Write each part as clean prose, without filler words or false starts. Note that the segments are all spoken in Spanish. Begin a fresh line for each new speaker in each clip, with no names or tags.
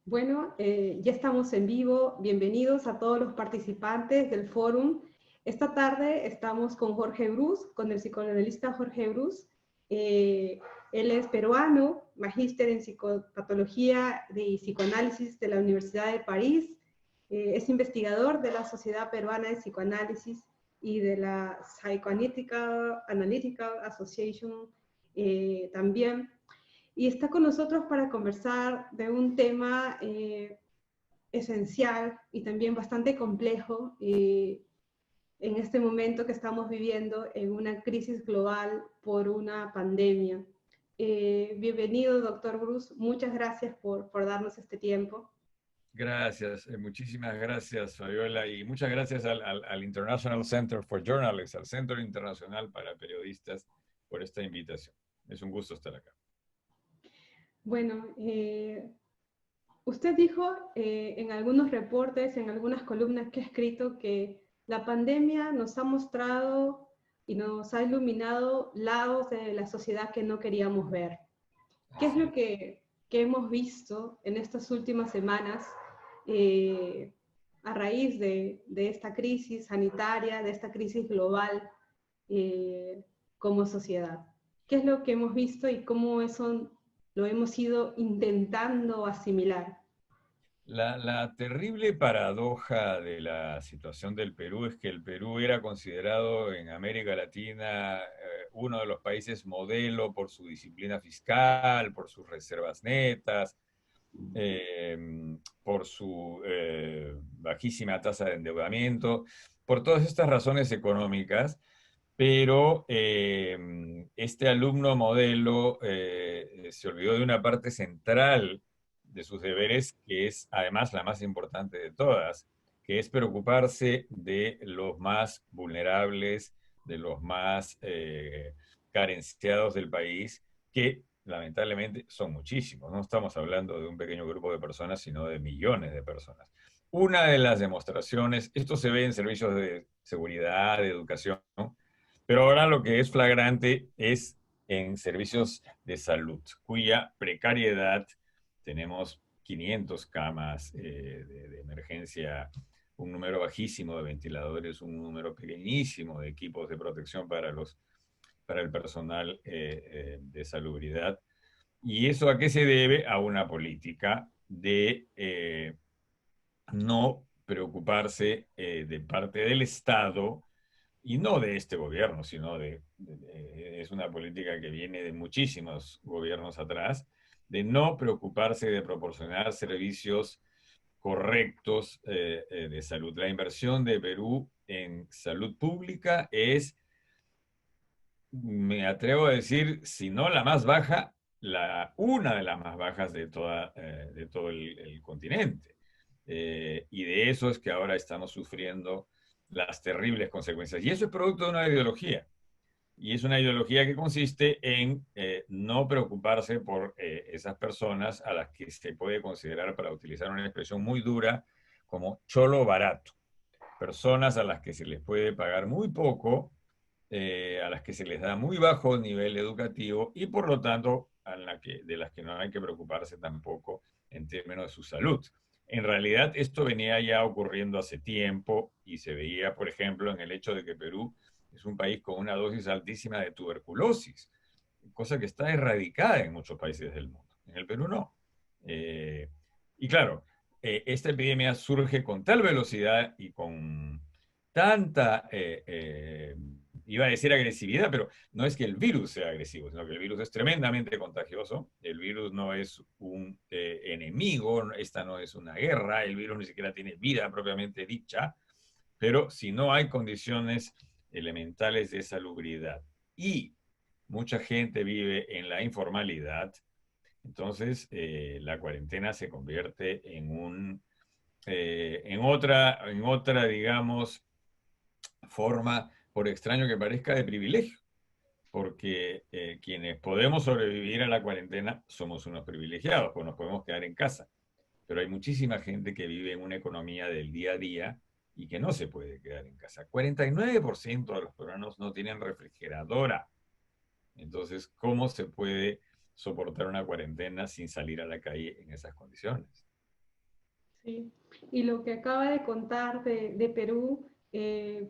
Bueno, ya estamos en vivo. Bienvenidos a todos los participantes del fórum. Esta tarde estamos con Jorge Brus, con el psicoanalista Jorge Brus. Eh, Él es peruano, magíster en psicopatología y psicoanálisis de la Universidad de París. Es investigador de la Sociedad Peruana de Psicoanálisis y de la Psychoanalytical Association también, y está con nosotros para conversar de un tema esencial y también bastante complejo en este momento que estamos viviendo en una crisis global por una pandemia. Bienvenido, doctor Bruce. Muchas gracias por darnos este tiempo.
Gracias, muchísimas gracias, Fabiola, y muchas gracias al International Center for Journalists, al Centro Internacional para Periodistas, por esta invitación. Es un gusto estar acá.
Bueno, usted dijo en algunos reportes, en algunas columnas que ha escrito, que la pandemia nos ha mostrado y nos ha iluminado lados de la sociedad que no queríamos ver. ¿Qué es
Así
lo
es.
que hemos visto en estas últimas semanas eh, a raíz de esta crisis sanitaria, de esta crisis global eh, como sociedad? ¿Qué es lo que hemos visto y cómo eso lo hemos ido intentando asimilar?
La terrible paradoja de la situación del Perú es que el Perú era considerado en América Latina uno de los países modelo por su disciplina fiscal, por sus reservas netas, eh, por su bajísima tasa de endeudamiento, por todas estas razones económicas, pero este alumno modelo se olvidó de una parte central de sus deberes, que es además la más importante de todas, que es preocuparse de los más vulnerables, de los más carenciados del país, que lamentablemente son muchísimos. No estamos hablando de un pequeño grupo de personas, sino de millones de personas. Una de las demostraciones, esto se ve en servicios de seguridad, de educación, ¿no? Pero ahora lo que es flagrante es en servicios de salud, cuya precariedad, tenemos 500 camas de emergencia, un número bajísimo de ventiladores, un número pequeñísimo de equipos de protección para el personal de salubridad. ¿Y eso a qué se debe? A una política de no preocuparse de parte del Estado, y no de este gobierno, sino es una política que viene de muchísimos gobiernos atrás, de no preocuparse de proporcionar servicios correctos de salud. La inversión de Perú en salud pública es, me atrevo a decir, si no la más baja, una de las más bajas de todo el continente. Y de eso es que ahora estamos sufriendo las terribles consecuencias. Y eso es producto de una ideología. Y es una ideología que consiste en no preocuparse por esas personas a las que se puede considerar, para utilizar una expresión muy dura, como cholo barato. Personas a las que se les puede pagar muy poco, a las que se les da muy bajo nivel educativo y por lo tanto de las que no hay que preocuparse tampoco en términos de su salud. En realidad esto venía ya ocurriendo hace tiempo y se veía, por ejemplo, en el hecho de que Perú es un país con una dosis altísima de tuberculosis, cosa que está erradicada en muchos países del mundo. En el Perú no. Eh, y claro, esta epidemia surge con tal velocidad y con tanta, iba a decir agresividad, pero no es que el virus sea agresivo, sino que el virus es tremendamente contagioso. El virus no es un enemigo, esta no es una guerra, el virus ni siquiera tiene vida propiamente dicha, pero si no hay condiciones elementales de salubridad y mucha gente vive en la informalidad, entonces la cuarentena se convierte en otra, digamos, forma, por extraño que parezca, de privilegio, porque quienes podemos sobrevivir a la cuarentena somos unos privilegiados, pues nos podemos quedar en casa, pero hay muchísima gente que vive en una economía del día a día y que no se puede quedar en casa. 49% de los peruanos no tienen refrigeradora. Entonces, ¿cómo se puede soportar una cuarentena sin salir a la calle en esas condiciones?
Sí, y lo que acaba de contar de Perú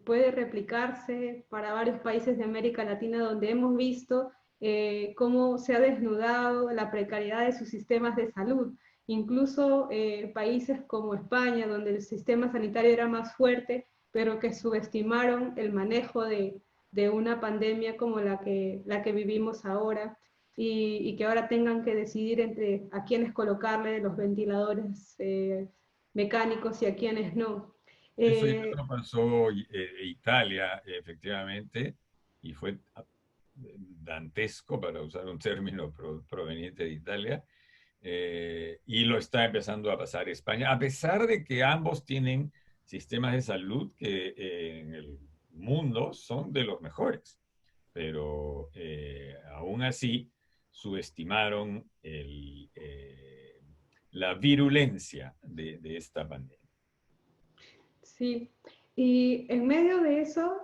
puede replicarse para varios países de América Latina donde hemos visto cómo se ha desnudado la precariedad de sus sistemas de salud. Incluso países como España, donde el sistema sanitario era más fuerte, pero que subestimaron el manejo de una pandemia como la que vivimos ahora y que ahora tengan que decidir entre a quiénes colocarle los ventiladores mecánicos y a quienes no.
Eso ya
Eh,
lo pasó Italia, efectivamente, y fue dantesco, para usar un término proveniente de Italia, y lo está empezando a pasar España, a pesar de que ambos tienen sistemas de salud que en el mundo son de los mejores, pero aún así subestimaron la virulencia de esta pandemia.
sí, y en medio de eso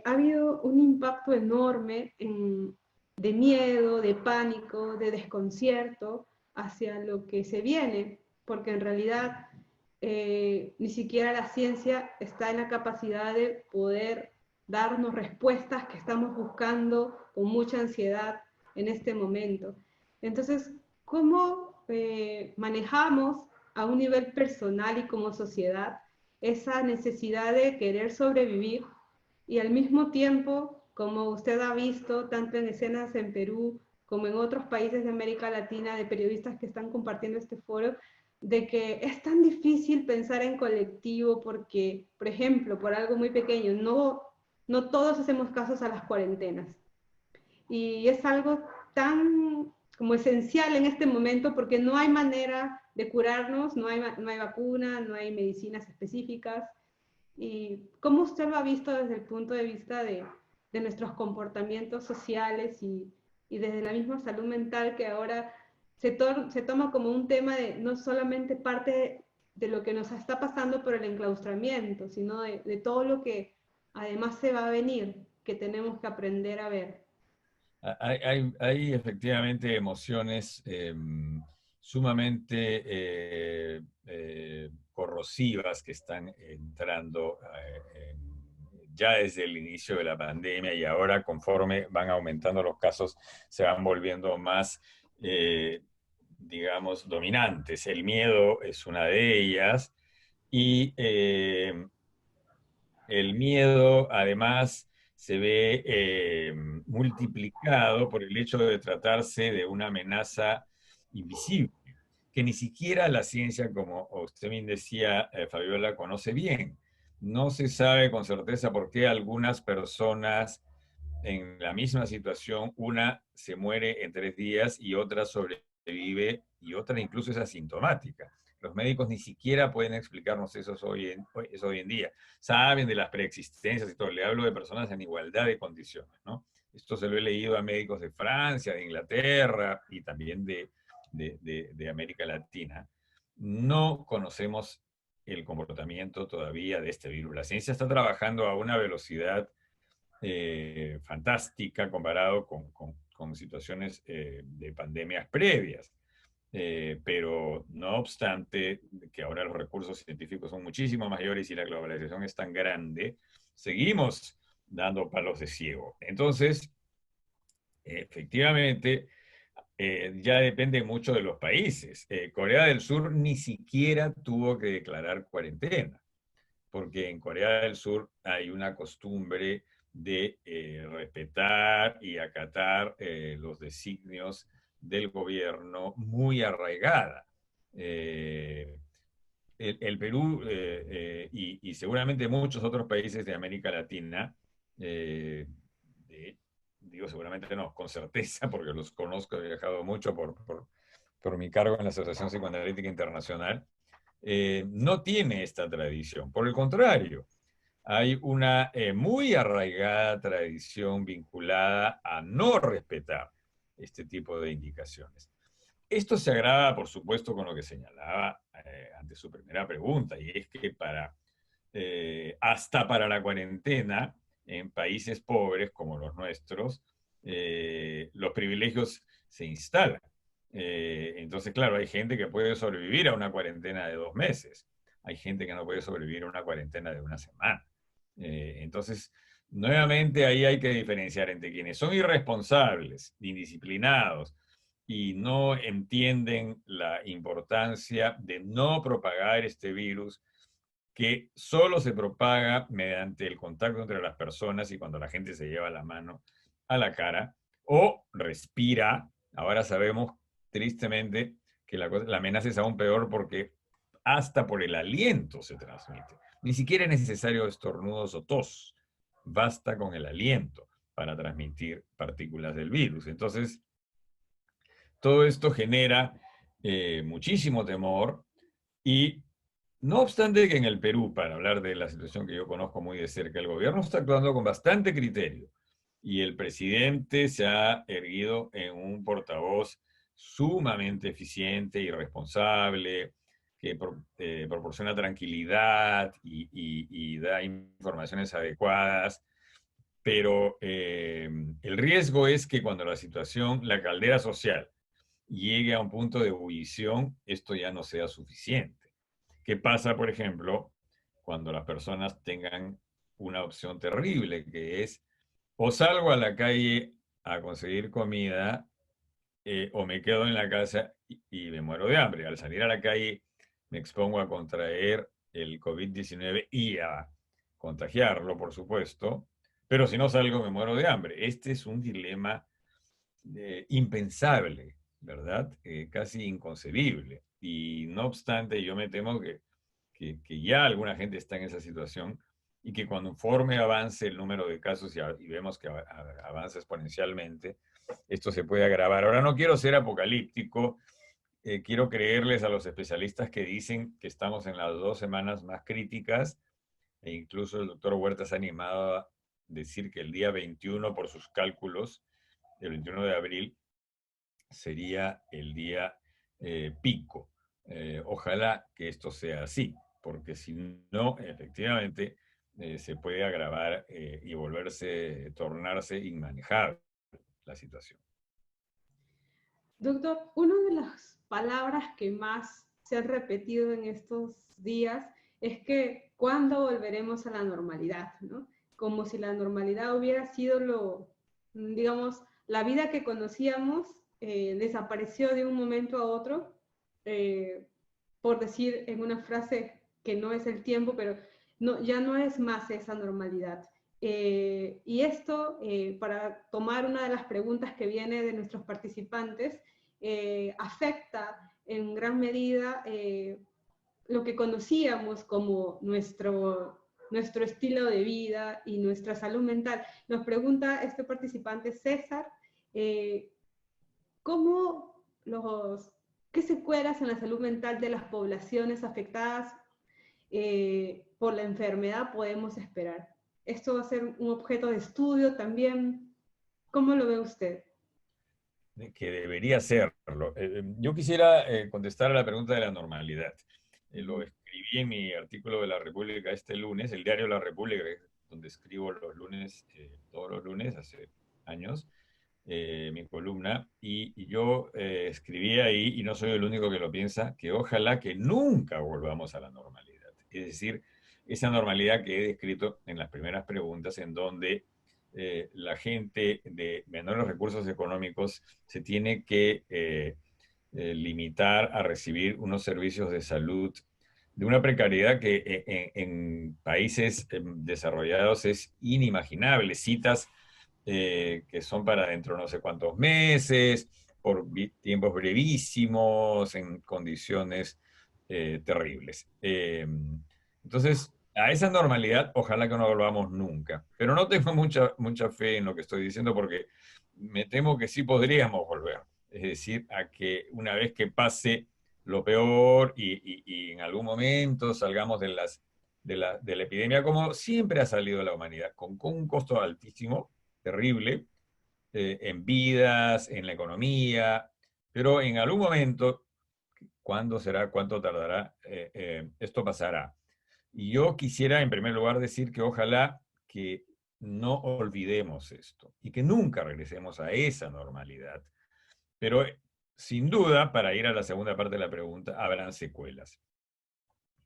ha habido un impacto enorme de miedo, de pánico, de desconcierto hacia lo que se viene, porque en realidad ni siquiera la ciencia está en la capacidad de poder darnos respuestas que estamos buscando con mucha ansiedad en este momento. Entonces, ¿cómo manejamos a un nivel personal y como sociedad esa necesidad de querer sobrevivir y al mismo tiempo, como usted ha visto, tanto en escenas en Perú como en otros países de América Latina, de periodistas que están compartiendo este foro, de que es tan difícil pensar en colectivo porque, por ejemplo, por algo muy pequeño, no todos hacemos casos a las cuarentenas. Y es algo tan como esencial en este momento porque no hay manera de curarnos, no hay vacuna, no hay medicinas específicas. ¿Y cómo usted lo ha visto desde el punto de vista de nuestros comportamientos sociales y desde la misma salud mental que ahora se toma como un tema de no solamente parte de lo que nos está pasando por el enclaustramiento, sino de todo lo que además se va a venir, que tenemos que aprender a ver?
Hay efectivamente emociones sumamente corrosivas que están entrando ya desde el inicio de la pandemia y ahora conforme van aumentando los casos se van volviendo más, digamos, dominantes. El miedo es una de ellas y el miedo, además, se ve multiplicado por el hecho de tratarse de una amenaza invisible, que ni siquiera la ciencia, como usted bien decía, Fabiola, conoce bien. No se sabe con certeza por qué algunas personas en la misma situación, una se muere en 3 días y otra sobrevive y otra incluso es asintomática. Los médicos ni siquiera pueden explicarnos eso hoy en día. Saben de las preexistencias y todo. Le hablo de personas en igualdad de condiciones, ¿no? Esto se lo he leído a médicos de Francia, de Inglaterra y también de América Latina. No conocemos el comportamiento todavía de este virus. La ciencia está trabajando a una velocidad fantástica comparado con situaciones de pandemias previas. Pero no obstante que ahora los recursos científicos son muchísimo mayores y la globalización es tan grande, seguimos dando palos de ciego. Entonces, efectivamente, ya depende mucho de los países. Corea del Sur ni siquiera tuvo que declarar cuarentena porque en Corea del Sur hay una costumbre de respetar y acatar los designios del gobierno muy arraigada. Eh, el Perú y seguramente muchos otros países de América Latina, eh, de- digo seguramente no, con certeza, porque los conozco, he viajado mucho por mi cargo en la Asociación Psicoanalítica Internacional, no tiene esta tradición. Por el contrario, hay una muy arraigada tradición vinculada a no respetar este tipo de indicaciones. Esto se agrava, por supuesto, con lo que señalaba ante su primera pregunta, y es que hasta para la cuarentena, en países pobres como los nuestros, los privilegios se instalan. Entonces, claro, hay gente que puede sobrevivir a una cuarentena de 2 meses, hay gente que no puede sobrevivir a una cuarentena de una semana. Entonces, nuevamente ahí hay que diferenciar entre quienes son irresponsables, indisciplinados y no entienden la importancia de no propagar este virus que solo se propaga mediante el contacto entre las personas y cuando la gente se lleva la mano a la cara o respira. Ahora sabemos tristemente que la amenaza es aún peor porque hasta por el aliento se transmite. Ni siquiera es necesario estornudos o tos. Basta con el aliento para transmitir partículas del virus. Entonces, todo esto genera muchísimo temor y no obstante que en el Perú, para hablar de la situación que yo conozco muy de cerca, el gobierno está actuando con bastante criterio y el presidente se ha erguido en un portavoz sumamente eficiente y responsable, que proporciona tranquilidad y da informaciones adecuadas, pero el riesgo es que cuando la situación, la caldera social, llegue a un punto de ebullición, esto ya no sea suficiente. ¿Qué pasa, por ejemplo, cuando las personas tengan una opción terrible, que es o salgo a la calle a conseguir comida o me quedo en la casa y me muero de hambre? Al salir a la calle me expongo a contraer el COVID-19 y a contagiarlo, por supuesto, pero si no salgo me muero de hambre. Este es un dilema impensable, ¿verdad? Casi inconcebible. Y no obstante, yo me temo que ya alguna gente está en esa situación y que conforme avance el número de casos y vemos que avanza exponencialmente, esto se puede agravar. Ahora no quiero ser apocalíptico, quiero creerles a los especialistas que dicen que estamos en las 2 semanas más críticas e incluso el doctor Huerta se ha animado a decir que el día 21, por sus cálculos, el 21 de abril, sería el día pico. Ojalá que esto sea así, porque si no, efectivamente, se puede agravar y tornarse inmanejable la situación.
Doctor, una de las palabras que más se han repetido en estos días es que ¿cuándo volveremos a la normalidad? ¿No? Como si la normalidad hubiera sido digamos, la vida que conocíamos desapareció de un momento a otro, por decir en una frase que no es el tiempo, pero no, ya no es más esa normalidad. Y esto, para tomar una de las preguntas que viene de nuestros participantes, afecta en gran medida lo que conocíamos como nuestro estilo de vida y nuestra salud mental. Nos pregunta este participante, César, eh, ¿cómo qué secuelas en la salud mental de las poblaciones afectadas por la enfermedad podemos esperar? Esto va a ser un objeto de estudio también. ¿Cómo lo ve usted?
Que debería serlo. Yo quisiera contestar a la pregunta de la normalidad. Lo escribí en mi artículo de La República este lunes, el diario La República, donde escribo los lunes, todos los lunes, hace años, mi columna, y yo escribí ahí, y no soy el único que lo piensa, que ojalá que nunca volvamos a la normalidad. Es decir, esa normalidad que he descrito en las primeras preguntas, en donde la gente de menores recursos económicos se tiene que limitar a recibir unos servicios de salud de una precariedad que en países desarrollados es inimaginable. Citas que son para dentro de no sé cuántos meses, por tiempos brevísimos, en condiciones terribles. Entonces, a esa normalidad, ojalá que no volvamos nunca. Pero no tengo mucha fe en lo que estoy diciendo porque me temo que sí podríamos volver. Es decir, a que una vez que pase lo peor y en algún momento salgamos de la epidemia, como siempre ha salido la humanidad, con un costo altísimo, terrible, en vidas, en la economía, pero en algún momento, ¿cuándo será? ¿Cuánto tardará? Esto pasará. Y yo quisiera, en primer lugar, decir que ojalá que no olvidemos esto y que nunca regresemos a esa normalidad. Pero sin duda, para ir a la segunda parte de la pregunta, habrán secuelas.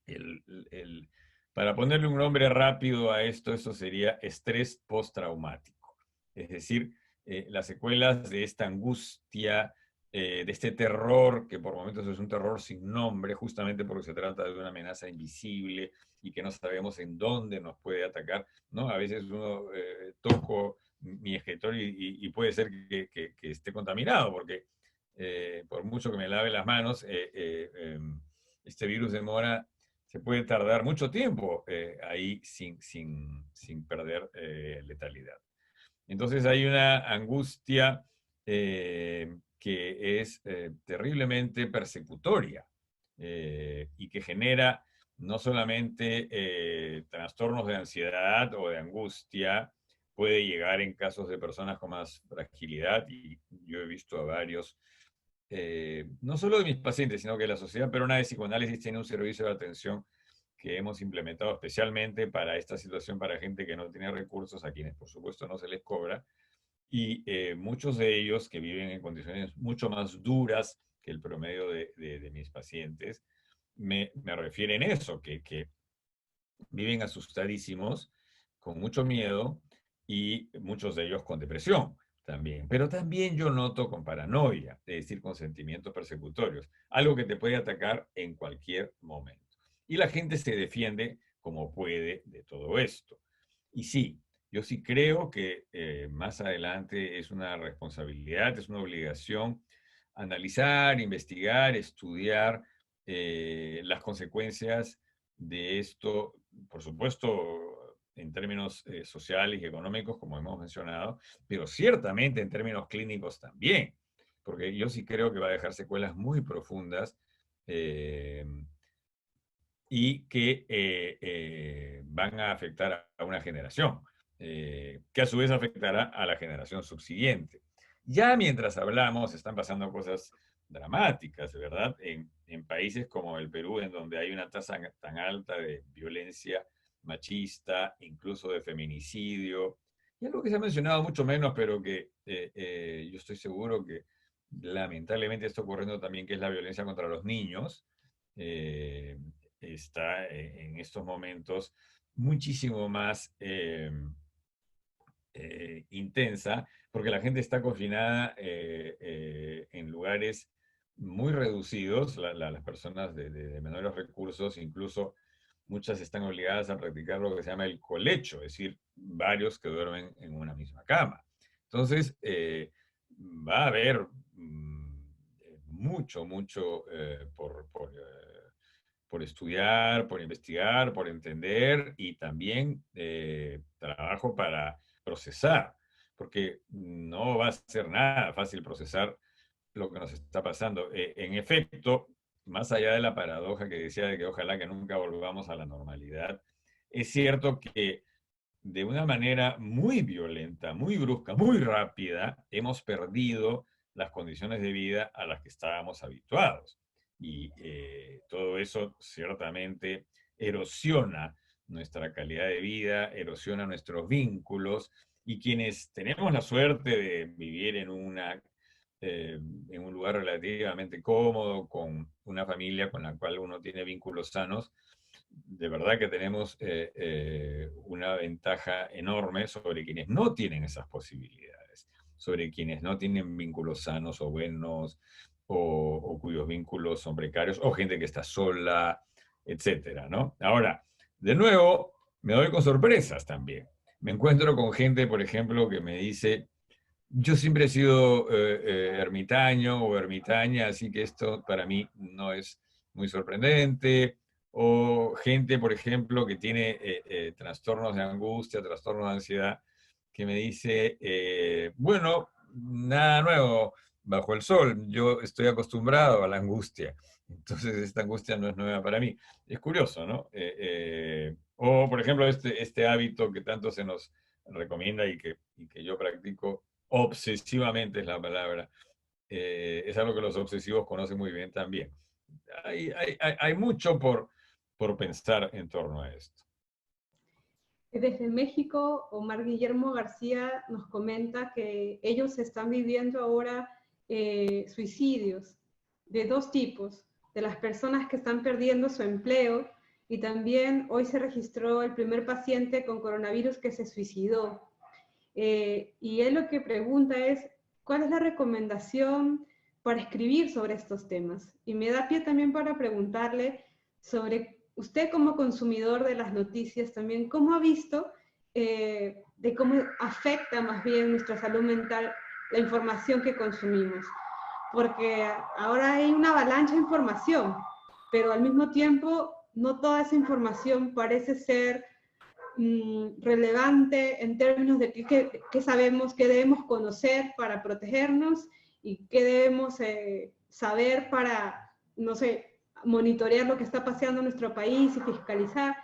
el- el- para ponerle un nombre rápido a esto, eso sería estrés postraumático. Es decir, las secuelas de esta angustia, de este terror, que por momentos es un terror sin nombre, justamente porque se trata de una amenaza invisible y que no sabemos en dónde nos puede atacar, ¿no? A veces uno toco mi escritorio y puede ser que esté contaminado, porque por mucho que me lave las manos, este virus demora, se puede tardar mucho tiempo ahí sin perder letalidad. Entonces hay una angustia que es terriblemente persecutoria y que genera no solamente trastornos de ansiedad o de angustia, puede llegar en casos de personas con más fragilidad, y yo he visto a varios, no solo de mis pacientes, sino que la Sociedad Peruana de Psicoanálisis tiene un servicio de atención que hemos implementado especialmente para esta situación, para gente que no tiene recursos, a quienes por supuesto no se les cobra, y muchos de ellos que viven en condiciones mucho más duras que el promedio de mis pacientes, me refieren eso, que viven asustadísimos, con mucho miedo, y muchos de ellos con depresión también. Pero también yo noto con paranoia, es decir, con sentimientos persecutorios, algo que te puede atacar en cualquier momento. Y la gente se defiende como puede de todo esto. Y sí, yo sí creo que más adelante es una responsabilidad, es una obligación analizar, investigar, estudiar las consecuencias de esto, por supuesto, en términos sociales y económicos, como hemos mencionado, pero ciertamente en términos clínicos también, porque yo sí creo que va a dejar secuelas muy profundas eh, y que van a afectar a una generación, que a su vez afectará a la generación subsiguiente. Ya mientras hablamos, están pasando cosas dramáticas, ¿verdad? En países como el Perú, en donde hay una tasa tan alta de violencia machista, incluso de feminicidio, y algo que se ha mencionado mucho menos, pero que yo estoy seguro que lamentablemente está ocurriendo también, que es la violencia contra los niños. Eh, Está en estos momentos muchísimo más intensa, porque la gente está confinada en lugares muy reducidos, las personas de menores recursos, incluso muchas están obligadas a practicar lo que se llama el colecho, es decir, varios que duermen en una misma cama. Entonces, va a haber mucho por estudiar, por investigar, por entender, y también trabajo para procesar, porque no va a ser nada fácil procesar lo que nos está pasando. En efecto, más allá de la paradoja que decía de que ojalá que nunca volvamos a la normalidad, es cierto que de una manera muy violenta, muy brusca, muy rápida, hemos perdido las condiciones de vida a las que estábamos habituados. Y todo eso ciertamente erosiona nuestra calidad de vida, erosiona nuestros vínculos, y quienes tenemos la suerte de vivir en un lugar relativamente cómodo, con una familia con la cual uno tiene vínculos sanos, de verdad que tenemos una ventaja enorme sobre quienes no tienen esas posibilidades, sobre quienes no tienen vínculos sanos o buenos, o cuyos vínculos son precarios, o gente que está sola, etcétera, ¿no? Ahora, de nuevo, me doy con sorpresas también. Me encuentro con gente, por ejemplo, que me dice: yo siempre he sido ermitaño o ermitaña, así que esto para mí no es muy sorprendente. O gente, por ejemplo, que tiene trastornos de angustia, trastornos de ansiedad, que me dice, bueno, nada nuevo bajo el sol, yo estoy acostumbrado a la angustia, entonces esta angustia no es nueva para mí. Es curioso, ¿no? O, por ejemplo, este hábito que tanto se nos recomienda y que yo practico obsesivamente, es la palabra. Es algo que los obsesivos conocen muy bien también. Hay mucho por pensar en torno a esto.
Desde México, Omar Guillermo García nos comenta que ellos están viviendo ahora suicidios de dos tipos: de las personas que están perdiendo su empleo y también hoy se registró el primer paciente con coronavirus que se suicidó. Y él lo que pregunta es, ¿cuál es la recomendación para escribir sobre estos temas? Y me da pie también para preguntarle sobre usted como consumidor de las noticias también, ¿cómo ha visto de cómo afecta más bien nuestra salud mental la información que consumimos? Porque ahora hay una avalancha de información, pero al mismo tiempo no toda esa información parece ser relevante en términos de qué sabemos, qué debemos conocer para protegernos y qué debemos saber para, no sé, monitorear lo que está pasando en nuestro país y fiscalizar.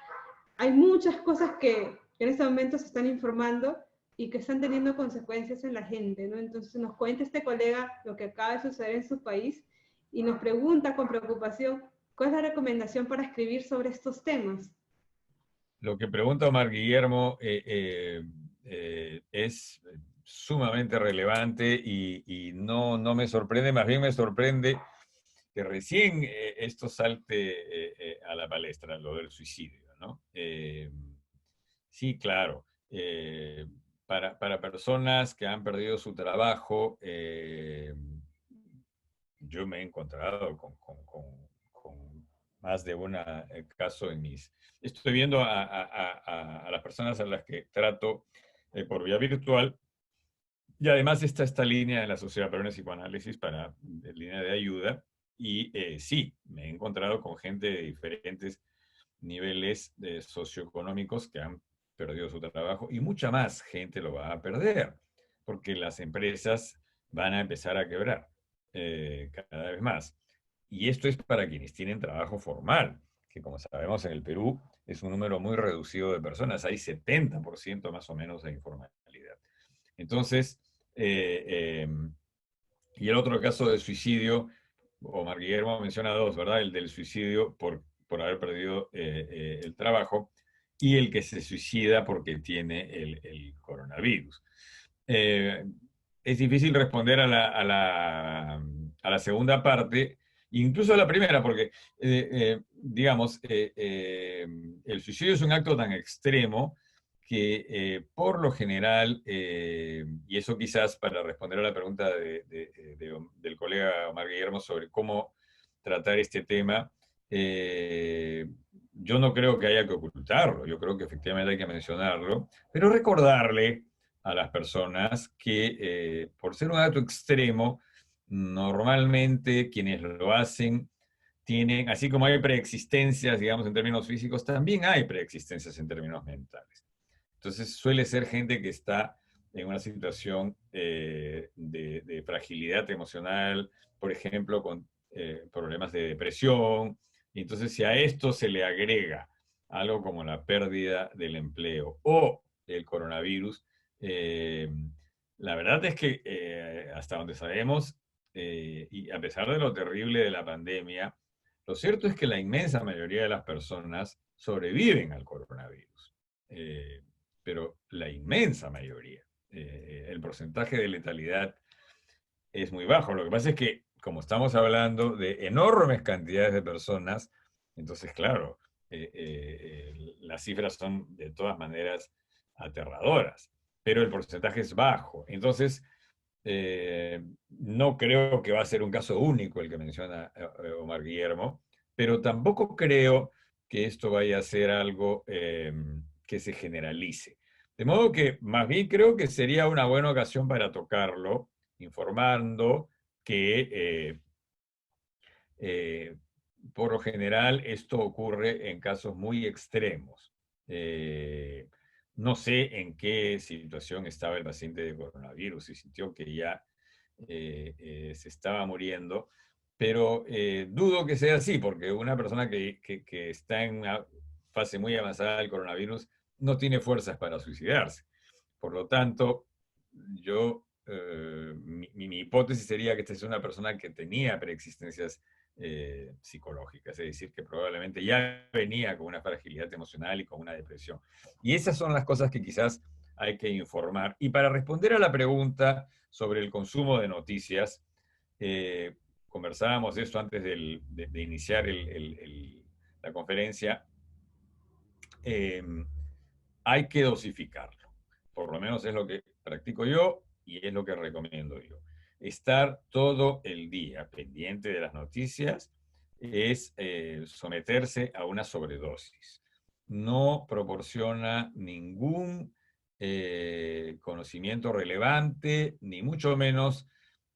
Hay muchas cosas que en este momento se están informando y que están teniendo consecuencias en la gente, ¿no? Entonces nos cuenta este colega lo que acaba de suceder en su país y nos pregunta con preocupación, ¿cuál es la recomendación para escribir sobre estos temas?
Lo que pregunta Omar Guillermo es sumamente relevante y no me sorprende, más bien me sorprende que recién esto salte a la palestra, lo del suicidio, ¿no? Sí, claro. Para personas que han perdido su trabajo, yo me he encontrado con más de un caso en mis... Estoy viendo a las personas a las que trato por vía virtual y además está esta línea en la Sociedad Peruana de Psicoanálisis para línea de ayuda y sí, me he encontrado con gente de diferentes niveles socioeconómicos que han perdido su trabajo y mucha más gente lo va a perder porque las empresas van a empezar a quebrar cada vez más. Y esto es para quienes tienen trabajo formal, que como sabemos en el Perú es un número muy reducido de personas, hay 70% más o menos de informalidad. Entonces, eh, eh, y el otro caso de suicidio, Omar Guillermo menciona dos, ¿verdad? El del suicidio por haber perdido el trabajo y el que se suicida porque tiene el coronavirus. Eh, es difícil responder a la segunda parte, incluso a la primera, porque, digamos, el suicidio es un acto tan extremo que por lo general, y eso quizás para responder a la pregunta del colega Omar Guillermo sobre cómo tratar este tema, yo no creo que haya que ocultarlo, yo creo que efectivamente hay que mencionarlo, pero recordarle a las personas que por ser un acto extremo, normalmente quienes lo hacen tienen, así como hay preexistencias, digamos, en términos físicos, también hay preexistencias en términos mentales. Entonces suele ser gente que está en una situación de fragilidad emocional, por ejemplo, con problemas de depresión. Y entonces si a esto se le agrega algo como la pérdida del empleo o el coronavirus, eh, la verdad es que hasta donde sabemos, y a pesar de lo terrible de la pandemia, lo cierto es que la inmensa mayoría de las personas sobreviven al coronavirus. Pero la inmensa mayoría. El porcentaje de letalidad es muy bajo. Lo que pasa es que, como estamos hablando de enormes cantidades de personas, entonces, claro, las cifras son de todas maneras aterradoras, pero el porcentaje es bajo. Entonces, no creo que va a ser un caso único el que menciona Omar Guillermo, pero tampoco creo que esto vaya a ser algo que se generalice. De modo que más bien creo que sería una buena ocasión para tocarlo, informando que eh, por lo general esto ocurre en casos muy extremos. Eh, no sé en qué situación estaba el paciente de coronavirus, si sintió que ya se estaba muriendo, pero dudo que sea así, porque una persona que está en una fase muy avanzada del coronavirus no tiene fuerzas para suicidarse. Por lo tanto, mi hipótesis sería que esta es una persona que tenía preexistencias psicológicas, es decir, que probablemente ya venía con una fragilidad emocional y con una depresión. Y esas son las cosas que quizás hay que informar. Y para responder a la pregunta sobre el consumo de noticias, conversábamos de esto antes de iniciar la conferencia, eh, hay que dosificarlo. Por lo menos es lo que practico yo y es lo que recomiendo yo. Estar todo el día pendiente de las noticias es someterse a una sobredosis. No proporciona ningún conocimiento relevante, ni mucho menos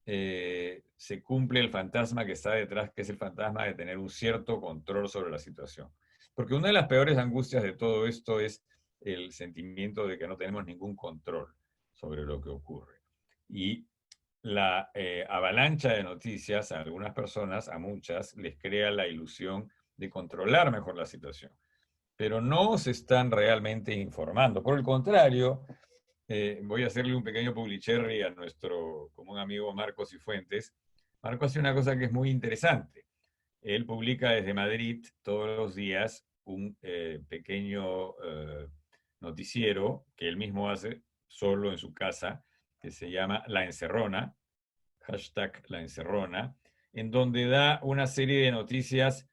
se cumple el fantasma que está detrás, que es el fantasma de tener un cierto control sobre la situación. Porque una de las peores angustias de todo esto es el sentimiento de que no tenemos ningún control sobre lo que ocurre. Y la avalancha de noticias a algunas personas, a muchas, les crea la ilusión de controlar mejor la situación. Pero no se están realmente informando. Por el contrario, voy a hacerle un pequeño publicherry a nuestro común amigo Marcos Cifuentes. Marcos hace una cosa que es muy interesante. Él publica desde Madrid todos los días un pequeño noticiero que él mismo hace solo en su casa, que se llama La Encerrona, hashtag La Encerrona, en donde da una serie de noticias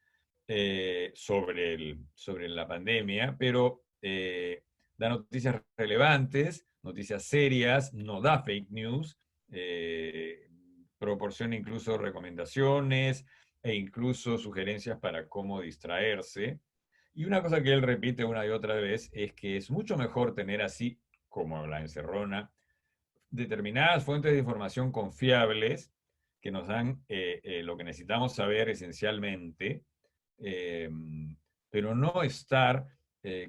sobre la pandemia, pero da noticias relevantes, noticias serias, no da fake news, proporciona incluso recomendaciones e incluso sugerencias para cómo distraerse. Y una cosa que él repite una y otra vez es que es mucho mejor tener así, como La Encerrona, determinadas fuentes de información confiables que nos dan lo que necesitamos saber esencialmente, eh, pero no estar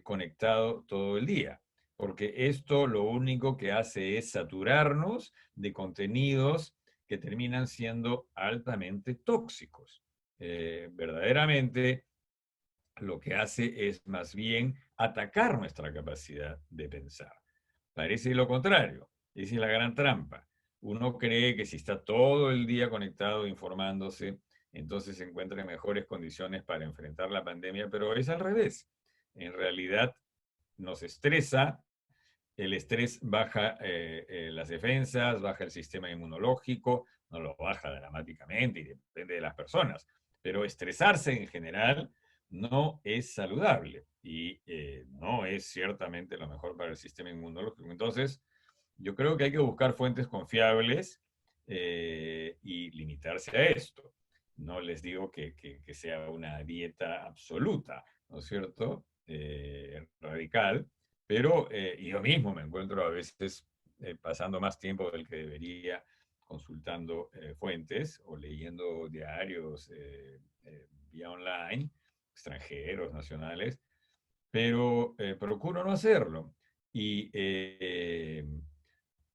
conectado todo el día, porque esto lo único que hace es saturarnos de contenidos que terminan siendo altamente tóxicos. Verdaderamente lo que hace es más bien atacar nuestra capacidad de pensar. Parece lo contrario, esa es la gran trampa. Uno cree que si está todo el día conectado, informándose, entonces se encuentra en mejores condiciones para enfrentar la pandemia, pero es al revés. En realidad nos estresa, el estrés baja las defensas, baja el sistema inmunológico, no lo baja dramáticamente y depende de las personas, pero estresarse en general no es saludable y no es ciertamente lo mejor para el sistema inmunológico. Entonces, yo creo que hay que buscar fuentes confiables y limitarse a esto. No les digo que sea una dieta absoluta, ¿no es cierto? Radical, pero yo mismo me encuentro a veces pasando más tiempo del que debería consultando fuentes o leyendo diarios vía online, extranjeros, nacionales, pero procuro no hacerlo. Y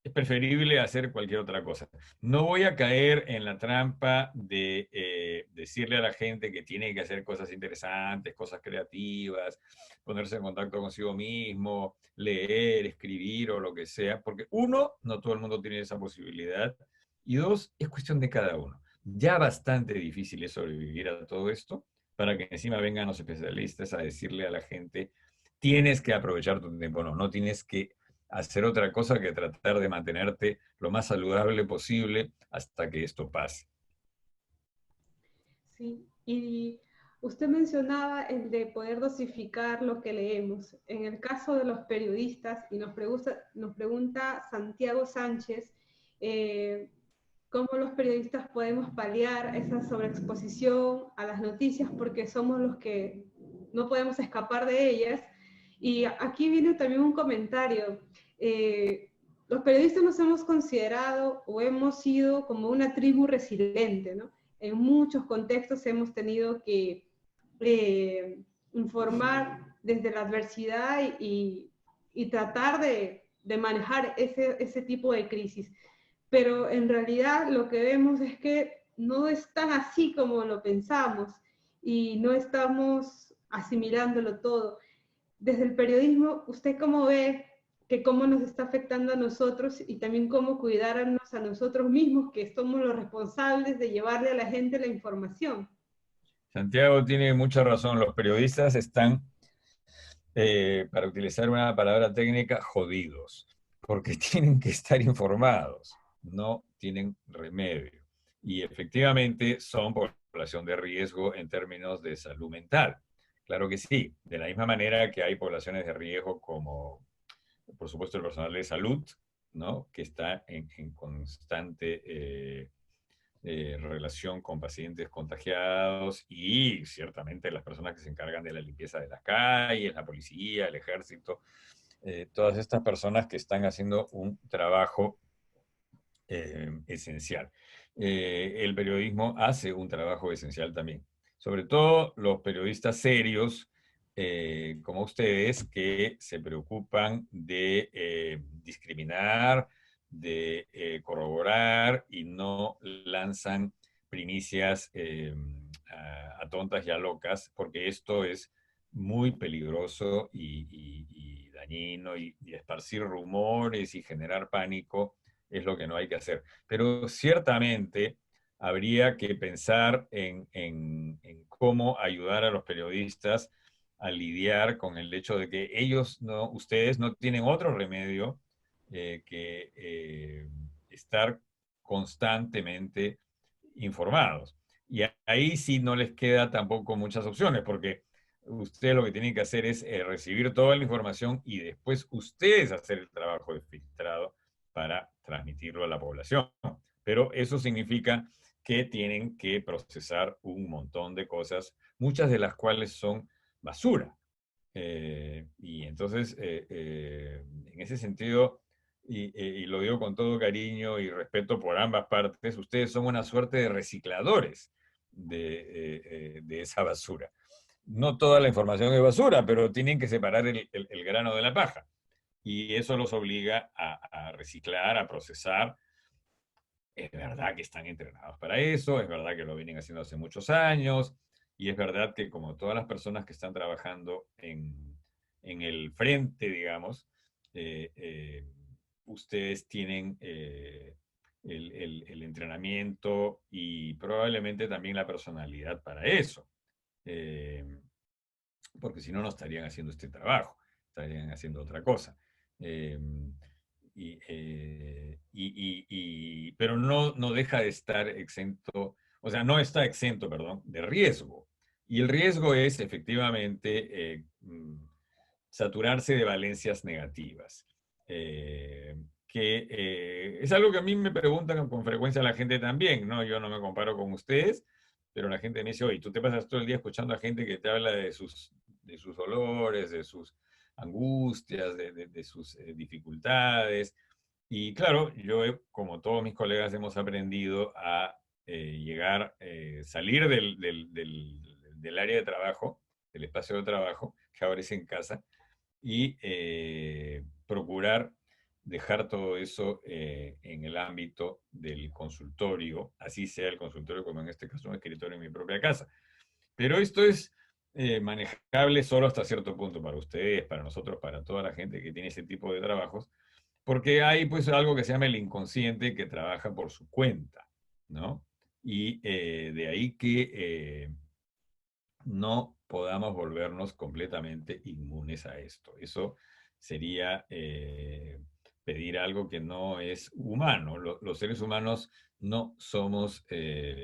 es preferible hacer cualquier otra cosa. No voy a caer en la trampa de decirle a la gente que tiene que hacer cosas interesantes, cosas creativas, ponerse en contacto consigo mismo, leer, escribir o lo que sea, porque uno, no todo el mundo tiene esa posibilidad, y dos, es cuestión de cada uno. Ya bastante difícil es sobrevivir a todo esto para que encima vengan los especialistas a decirle a la gente, tienes que aprovechar tu tiempo. No, no tienes que hacer otra cosa que tratar de mantenerte lo más saludable posible hasta que esto pase.
Sí, y usted mencionaba el de poder dosificar lo que leemos. En el caso de los periodistas, y nos pregunta Santiago Sánchez, eh, cómo los periodistas podemos paliar esa sobreexposición a las noticias porque somos los que no podemos escapar de ellas. Y aquí viene también un comentario. Los periodistas nos hemos considerado o hemos sido como una tribu resiliente, ¿no? En muchos contextos hemos tenido que informar desde la adversidad y tratar de manejar ese tipo de crisis. Pero en realidad lo que vemos es que no es tan así como lo pensamos y no estamos asimilándolo todo. Desde el periodismo, ¿usted cómo ve que cómo nos está afectando a nosotros y también cómo cuidarnos a nosotros mismos, que somos los responsables de llevarle a la gente la información?
Santiago tiene mucha razón, los periodistas están, para utilizar una palabra técnica, jodidos, porque tienen que estar informados, no tienen remedio. Y efectivamente son población de riesgo en términos de salud mental, Claro que sí. De la misma manera que hay poblaciones de riesgo como, por supuesto, el personal de salud, ¿no? Que está en constante relación con pacientes contagiados y ciertamente las personas que se encargan de la limpieza de las calles, la policía, el ejército, todas estas personas que están haciendo un trabajo esencial. El periodismo hace un trabajo esencial también. Sobre todo los periodistas serios, como ustedes, que se preocupan de discriminar, de corroborar y no lanzan primicias a tontas y a locas, porque esto es muy peligroso y dañino, y esparcir rumores y generar pánico es lo que no hay que hacer. Pero ciertamente habría que pensar en cómo ayudar a los periodistas a lidiar con el hecho de que ellos no, ustedes no tienen otro remedio que estar constantemente informados. Y ahí sí no les queda tampoco muchas opciones, porque ustedes lo que tienen que hacer es recibir toda la información y después ustedes hacer el trabajo de filtrado para transmitirlo a la población. Pero eso significa que tienen que procesar un montón de cosas, muchas de las cuales son basura. Y entonces, en ese sentido, y lo digo con todo cariño y respeto por ambas partes, ustedes son una suerte de recicladores de esa basura. No toda la información es basura, pero tienen que separar el grano de la paja. Y eso los obliga a reciclar, a procesar. Es verdad que están entrenados para eso, es verdad que lo vienen haciendo hace muchos años, y es verdad que como todas las personas que están trabajando en el frente, digamos, eh, eh, ustedes tienen el entrenamiento y probablemente también la personalidad para eso. Eh, Porque si no, no estarían haciendo este trabajo, estarían haciendo otra cosa. Eh, pero no deja de estar exento, o sea, no está exento, perdón, de riesgo. Y el riesgo es efectivamente saturarse de valencias negativas. Es algo que a mí me preguntan con frecuencia la gente también, ¿no? Yo no me comparo con ustedes, pero la gente me dice, oye, tú te pasas todo el día escuchando a gente que te habla de sus dolores, de sus angustias, de sus dificultades. Y claro, como todos mis colegas, hemos aprendido a llegar, salir del área de trabajo, del espacio de trabajo, que ahora es en casa, y procurar dejar todo eso en el ámbito del consultorio, así sea el consultorio como en este caso un escritorio en mi propia casa. Pero esto es manejable solo hasta cierto punto para ustedes, para nosotros, para toda la gente que tiene ese tipo de trabajos, porque hay pues algo que se llama el inconsciente que trabaja por su cuenta, ¿no? Y de ahí que no podamos volvernos completamente inmunes a esto. Eso sería pedir algo que no es humano. Los seres humanos no somos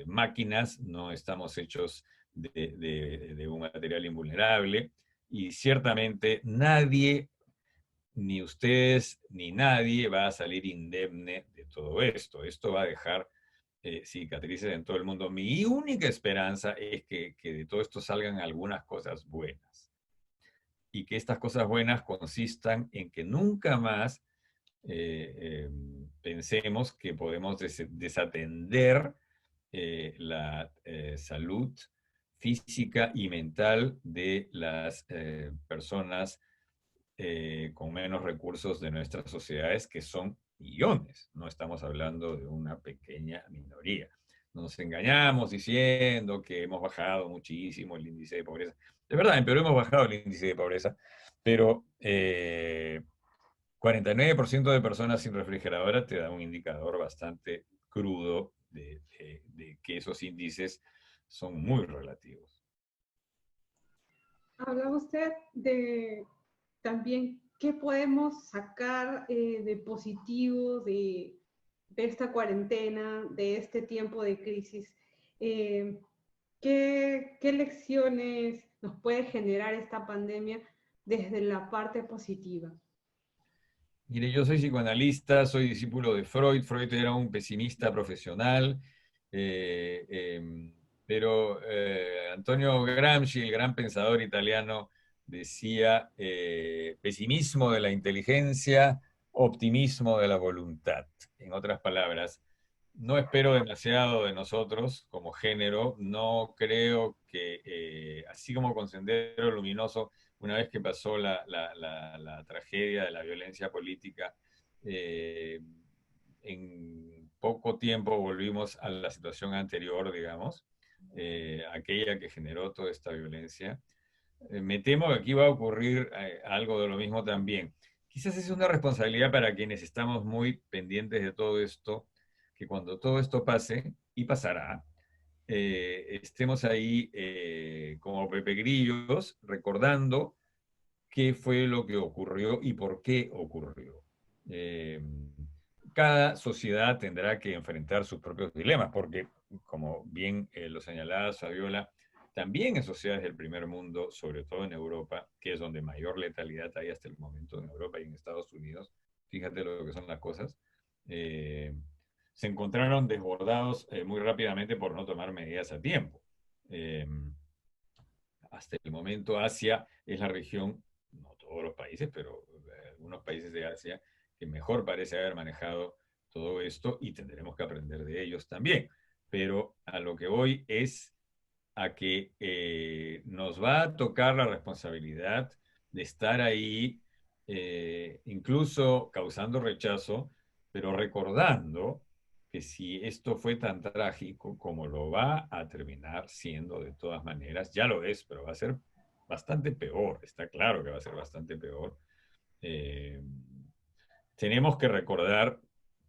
máquinas, no estamos hechos de un material invulnerable y ciertamente nadie, ni ustedes, ni nadie va a salir indemne de todo esto. Esto va a dejar cicatrices en todo el mundo. Mi única esperanza es que de todo esto salgan algunas cosas buenas y que estas cosas buenas consistan en que nunca más pensemos que podemos desatender la salud física y mental de las personas con menos recursos de nuestras sociedades, que son millones. No estamos hablando de una pequeña minoría. Nos engañamos diciendo que hemos bajado muchísimo el índice de pobreza. De verdad, pero hemos bajado el índice de pobreza, pero 49% de personas sin refrigeradora te da un indicador bastante crudo de que esos índices son muy relativos.
Hablaba usted de también qué podemos sacar de positivo de esta cuarentena, de este tiempo de crisis. ¿Qué lecciones nos puede generar esta pandemia desde la parte positiva?
Mire, yo soy psicoanalista, soy discípulo de Freud. Freud era un pesimista profesional, eh, eh, pero Antonio Gramsci, el gran pensador italiano, decía pesimismo de la inteligencia, optimismo de la voluntad. En otras palabras, no espero demasiado de nosotros como género, no creo que, así como con Sendero Luminoso, una vez que pasó la tragedia de la violencia política, eh, en poco tiempo volvimos a la situación anterior, digamos, aquella que generó toda esta violencia. Me temo que aquí va a ocurrir algo de lo mismo también. Quizás es una responsabilidad para quienes estamos muy pendientes de todo esto, que cuando todo esto pase, y pasará, estemos ahí como Pepe Grillos, recordando qué fue lo que ocurrió y por qué ocurrió. Eh, Cada sociedad tendrá que enfrentar sus propios dilemas, porque, como bien lo señalaba Fabiola, también en sociedades del primer mundo, sobre todo en Europa, que es donde mayor letalidad hay hasta el momento, en Europa y en Estados Unidos, fíjate lo que son las cosas, eh, se encontraron desbordados muy rápidamente por no tomar medidas a tiempo. Eh, Hasta el momento Asia es la región, no todos los países, pero algunos países de Asia, que mejor parece haber manejado todo esto y tendremos que aprender de ellos también. Pero a lo que voy es a que nos va a tocar la responsabilidad de estar ahí, incluso causando rechazo, pero recordando que si esto fue tan trágico como lo va a terminar siendo de todas maneras, ya lo es, pero va a ser bastante peor, está claro que va a ser bastante peor. eh, Tenemos que recordar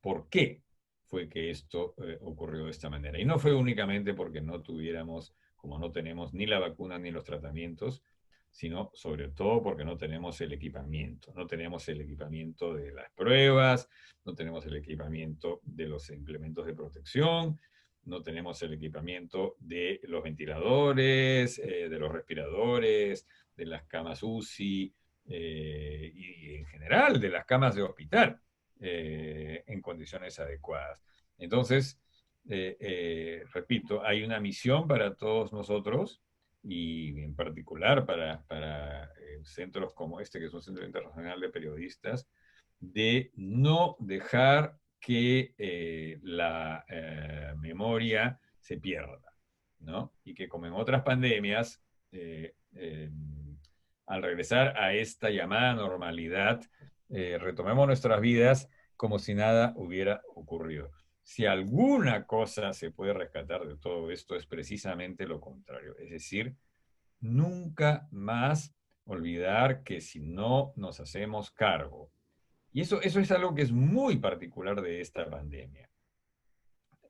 por qué fue que esto ocurrió de esta manera. Y no fue únicamente porque no tuviéramos, como no tenemos ni la vacuna ni los tratamientos, sino sobre todo porque no tenemos el equipamiento. No tenemos el equipamiento de las pruebas, no tenemos el equipamiento de los implementos de protección, no tenemos el equipamiento de los ventiladores, de los respiradores, de las camas UCI, y en general de las camas de hospital en condiciones adecuadas. Entonces, repito, hay una misión para todos nosotros y en particular para centros como este, que es un centro internacional de periodistas, de no dejar que la memoria se pierda, ¿no? Y que como en otras pandemias, eh, eh, al regresar a esta llamada normalidad, retomemos nuestras vidas como si nada hubiera ocurrido. Si alguna cosa se puede rescatar de todo esto es precisamente lo contrario, es decir, nunca más olvidar que si no nos hacemos cargo, y eso es algo que es muy particular de esta pandemia.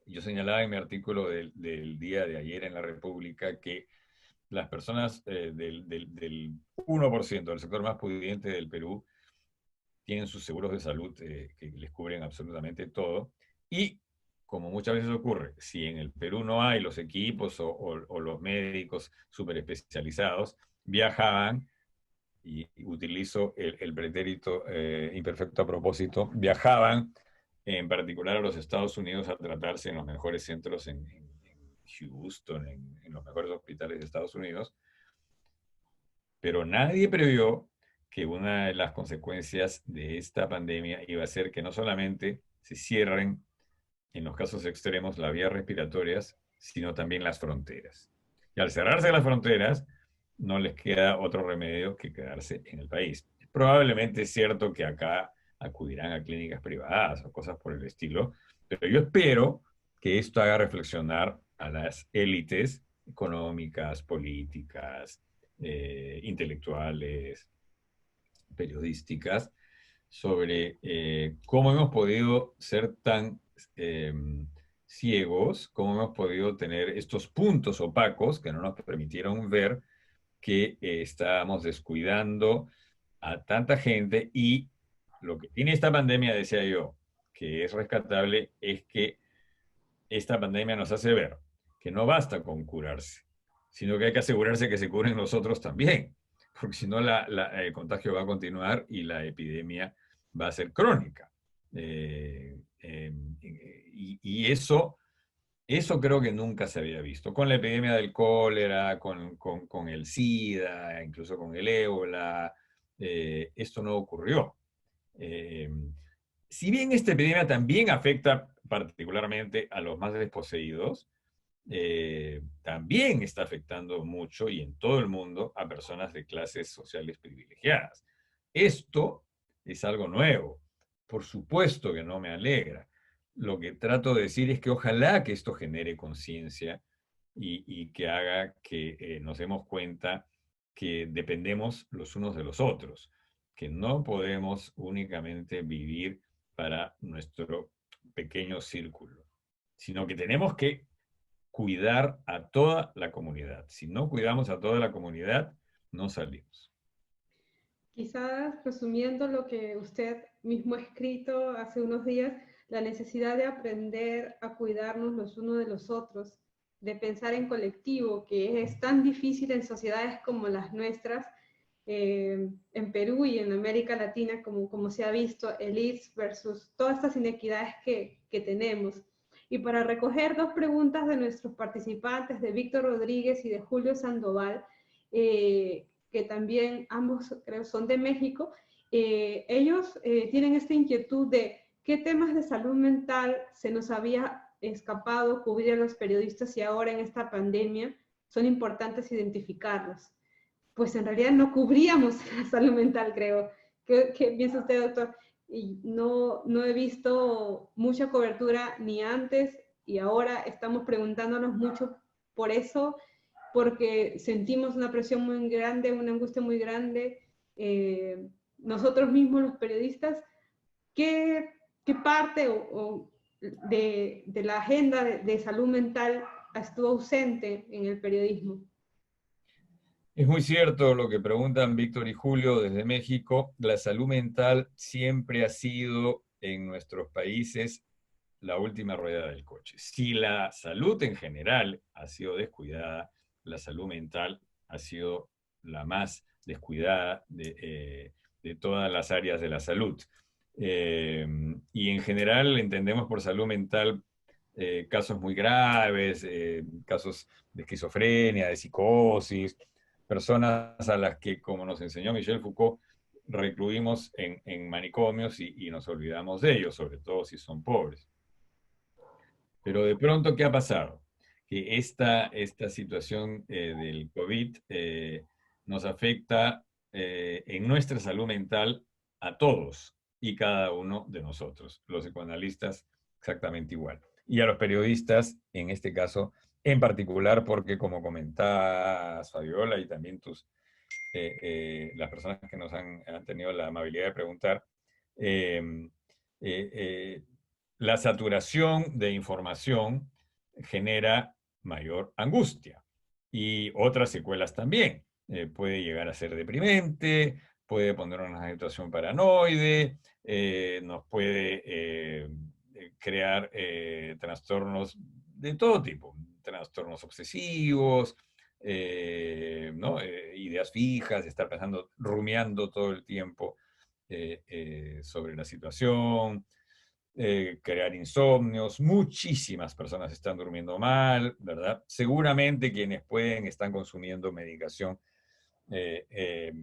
Yo señalaba en mi artículo del día de ayer en La República que las personas del 1% del sector más pudiente del Perú tienen sus seguros de salud que les cubren absolutamente todo. Y como muchas veces ocurre, si en el Perú no hay los equipos o los médicos súper especializados, viajaban, y utilizo el pretérito imperfecto a propósito, viajaban en particular a los Estados Unidos a tratarse en los mejores centros en Houston, en los mejores hospitales de Estados Unidos, pero nadie previó que una de las consecuencias de esta pandemia iba a ser que no solamente se cierren, en los casos extremos, las vías respiratorias, sino también las fronteras. Y al cerrarse las fronteras, no les queda otro remedio que quedarse en el país. Probablemente es cierto que acá acudirán a clínicas privadas o cosas por el estilo, pero yo espero que esto haga reflexionar a las élites económicas, políticas, intelectuales, periodísticas, sobre cómo hemos podido ser tan eh, ciegos, cómo hemos podido tener estos puntos opacos que no nos permitieron ver que estábamos descuidando a tanta gente y lo que tiene esta pandemia, decía yo, que es rescatable, es que esta pandemia nos hace ver que no basta con curarse, sino que hay que asegurarse que se curen los otros también, porque si no el contagio va a continuar y la epidemia va a ser crónica. Y eso creo que nunca se había visto. Con la epidemia del cólera, con el SIDA, incluso con el ébola, esto no ocurrió. Eh, si bien esta epidemia también afecta particularmente a los más desposeídos, también está afectando mucho y en todo el mundo a personas de clases sociales privilegiadas. Esto es algo nuevo. Por supuesto que no me alegra. Lo que trato de decir es que ojalá que esto genere conciencia y que haga que nos demos cuenta que dependemos los unos de los otros, que no podemos únicamente vivir para nuestro pequeño círculo, sino que tenemos que cuidar a toda la comunidad. Si no cuidamos a toda la comunidad, no salimos.
Quizás resumiendo lo que usted mismo ha escrito hace unos días, la necesidad de aprender a cuidarnos los unos de los otros, de pensar en colectivo, que es tan difícil en sociedades como las nuestras, en Perú y en América Latina, como se ha visto, elites versus todas estas inequidades que tenemos. Y para recoger dos preguntas de nuestros participantes, de Víctor Rodríguez y de Julio Sandoval, que también ambos creo son de México, ellos tienen esta inquietud de qué temas de salud mental se nos había escapado cubrir a los periodistas y ahora en esta pandemia son importantes identificarlos. Pues en realidad no cubríamos la salud mental, creo. ¿Qué piensa usted, doctor? Y no he visto mucha cobertura ni antes y ahora estamos preguntándonos mucho por eso, porque sentimos una presión muy grande, una angustia muy grande. Nosotros mismos, los periodistas, ¿qué, qué parte de la agenda de salud mental estuvo ausente en el periodismo?
Es muy cierto lo que preguntan Víctor y Julio desde México. La salud mental siempre ha sido en nuestros países la última rueda del coche. Si la salud en general ha sido descuidada, la salud mental ha sido la más descuidada de todas las áreas de la salud. Y en general entendemos por salud mental casos muy graves, casos de esquizofrenia, de psicosis, personas a las que, como nos enseñó Michel Foucault, recluimos en manicomios y nos olvidamos de ellos, sobre todo si son pobres. Pero de pronto, ¿qué ha pasado? Que esta situación del COVID nos afecta en nuestra salud mental a todos y cada uno de nosotros, los psicoanalistas exactamente igual. Y a los periodistas, en este caso, en particular, porque como comentabas, Fabiola, y también las personas que nos han tenido la amabilidad de preguntar, eh, eh, eh, la saturación de información genera mayor angustia y otras secuelas también. Puede llegar a ser deprimente, puede poner una situación paranoide, nos puede crear trastornos de todo tipo, trastornos obsesivos, ¿no? Ideas fijas, estar pensando, rumiando todo el tiempo sobre la situación, crear insomnios. Muchísimas personas están durmiendo mal, ¿verdad? Seguramente quienes pueden están consumiendo medicación, eh, eh,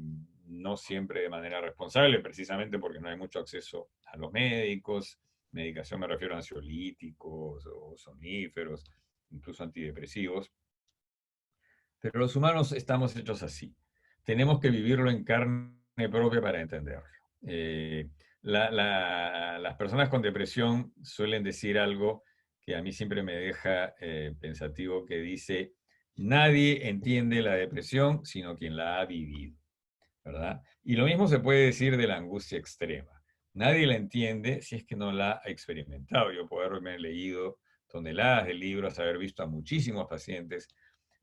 no siempre de manera responsable, precisamente porque no hay mucho acceso a los médicos. Medicación me refiero a ansiolíticos o somníferos, incluso antidepresivos. Pero los humanos estamos hechos así. Tenemos que vivirlo en carne propia para entenderlo. Eh, las personas con depresión suelen decir algo que a mí siempre me deja pensativo, que dice, nadie entiende la depresión sino quien la ha vivido, ¿verdad? Y lo mismo se puede decir de la angustia extrema. Nadie la entiende si es que no la ha experimentado. Yo puedo haberme leído toneladas de libros, haber visto a muchísimos pacientes,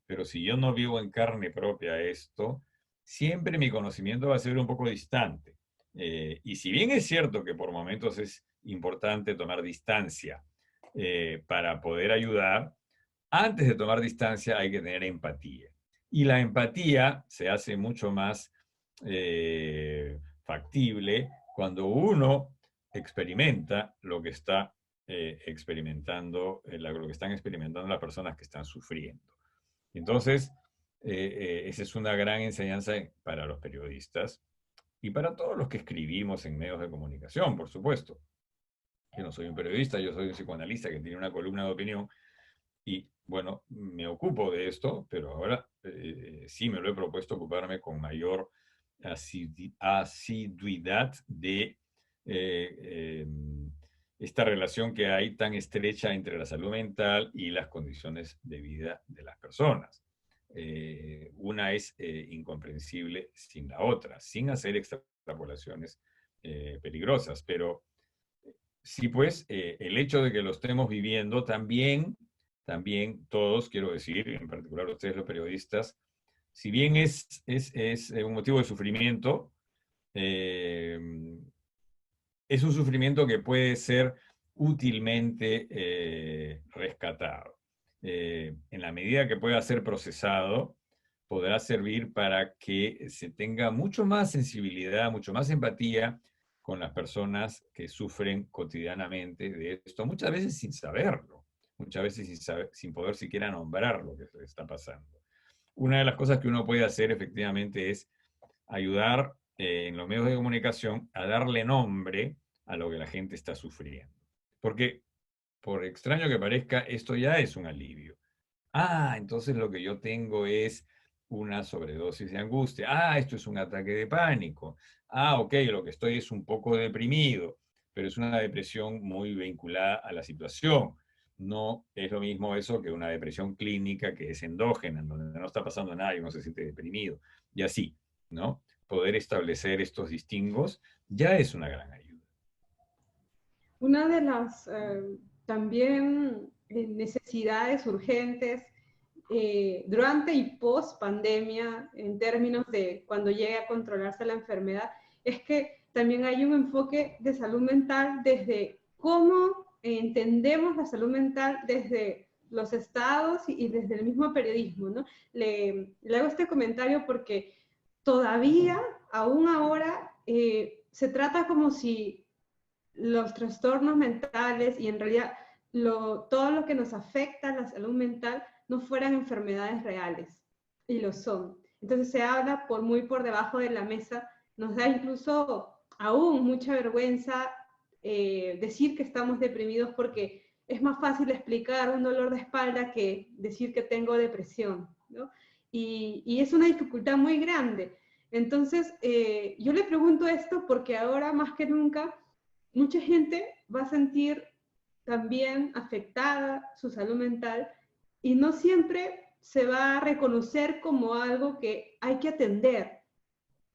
pero si yo no vivo en carne propia esto, siempre mi conocimiento va a ser un poco distante. Y si bien es cierto que por momentos es importante tomar distancia para poder ayudar, antes de tomar distancia hay que tener empatía. Y la empatía se hace mucho más factible cuando uno experimenta lo que está experimentando, lo que están experimentando las personas que están sufriendo. Entonces, esa es una gran enseñanza para los periodistas y para todos los que escribimos en medios de comunicación, por supuesto. Yo no soy un periodista, yo soy un psicoanalista que tiene una columna de opinión y, bueno, me ocupo de esto, pero ahora sí me lo he propuesto ocuparme con mayor asiduidad de eh, esta relación que hay tan estrecha entre la salud mental y las condiciones de vida de las personas. Una es incomprensible sin la otra, sin hacer extrapolaciones peligrosas, pero sí, pues el hecho de que lo estemos viviendo también todos, quiero decir, en particular ustedes los periodistas, si bien es un motivo de sufrimiento, eh, es un sufrimiento que puede ser útilmente rescatado. En la medida que pueda ser procesado, podrá servir para que se tenga mucho más sensibilidad, mucho más empatía con las personas que sufren cotidianamente de esto, muchas veces sin saberlo, muchas veces sin poder siquiera nombrar lo que se está pasando. Una de las cosas que uno puede hacer efectivamente es ayudar en los medios de comunicación a darle nombre a lo que la gente está sufriendo. Porque, por extraño que parezca, esto ya es un alivio. Ah, entonces lo que yo tengo es una sobredosis de angustia. Ah, esto es un ataque de pánico. Ah, ok, lo que estoy es un poco deprimido, pero es una depresión muy vinculada a la situación. No es lo mismo eso que una depresión clínica que es endógena, en donde no está pasando nada y uno se siente deprimido. Y así, ¿no? Poder establecer estos distingos ya es una gran ayuda.
Una de las también necesidades urgentes durante y post pandemia, en términos de cuando llegue a controlarse la enfermedad, es que también hay un enfoque de salud mental desde cómo entendemos la salud mental desde los estados y desde el mismo periodismo, ¿no? Le hago este comentario porque todavía, aún ahora, se trata como si los trastornos mentales y en realidad todo lo que nos afecta a la salud mental no fueran enfermedades reales, y lo son. Entonces se habla muy por debajo de la mesa, nos da incluso aún mucha vergüenza decir que estamos deprimidos porque es más fácil explicar un dolor de espalda que decir que tengo depresión, ¿no? Y es una dificultad muy grande. Entonces, yo le pregunto esto porque ahora más que nunca mucha gente va a sentir también afectada su salud mental y no siempre se va a reconocer como algo que hay que atender,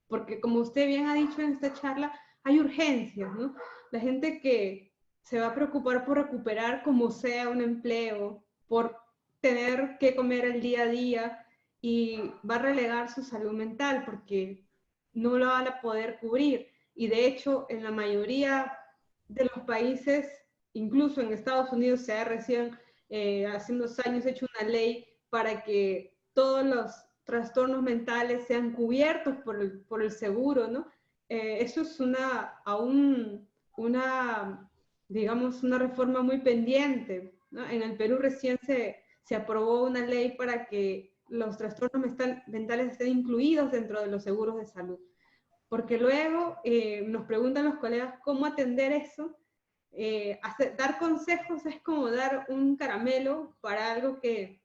porque como usted bien ha dicho en esta charla, hay urgencias, ¿no? La gente que se va a preocupar por recuperar como sea un empleo, por tener que comer el día a día y va a relegar su salud mental porque no lo van a poder cubrir. Y de hecho, en la mayoría de los países, incluso en Estados Unidos, se ha recién hace unos años hecho una ley para que todos los trastornos mentales sean cubiertos por el seguro, ¿no? Eso es digamos, una reforma muy pendiente, ¿no? En el Perú recién se aprobó una ley para que los trastornos mentales estén incluidos dentro de los seguros de salud. Porque luego nos preguntan los colegas cómo atender eso. Dar consejos es como dar un caramelo para algo que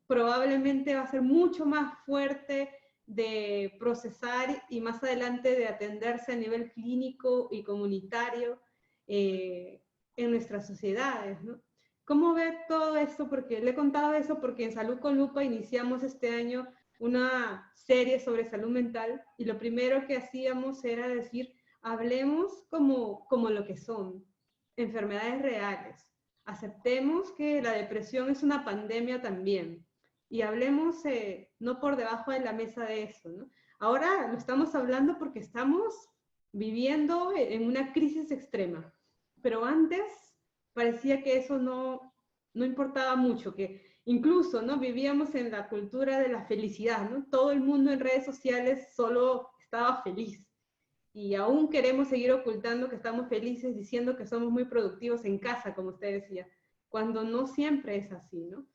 probablemente va a ser mucho más fuerte de procesar y más adelante de atenderse a nivel clínico y comunitario en nuestras sociedades, ¿no? ¿Cómo ve todo esto? Porque le he contado eso porque en Salud con Lupa iniciamos este año una serie sobre salud mental y lo primero que hacíamos era decir, hablemos como lo que son, enfermedades reales. Aceptemos que la depresión es una pandemia también y hablemos no por debajo de la mesa de eso, ¿no? Ahora lo estamos hablando porque estamos viviendo en una crisis extrema, pero antes parecía que eso no importaba mucho, que incluso, ¿no? Vivíamos en la cultura de la felicidad, ¿no? Todo el mundo en redes sociales solo estaba feliz. Y aún queremos seguir ocultando que estamos felices, diciendo que somos muy productivos en casa, como usted decía, cuando no siempre es así, ¿no?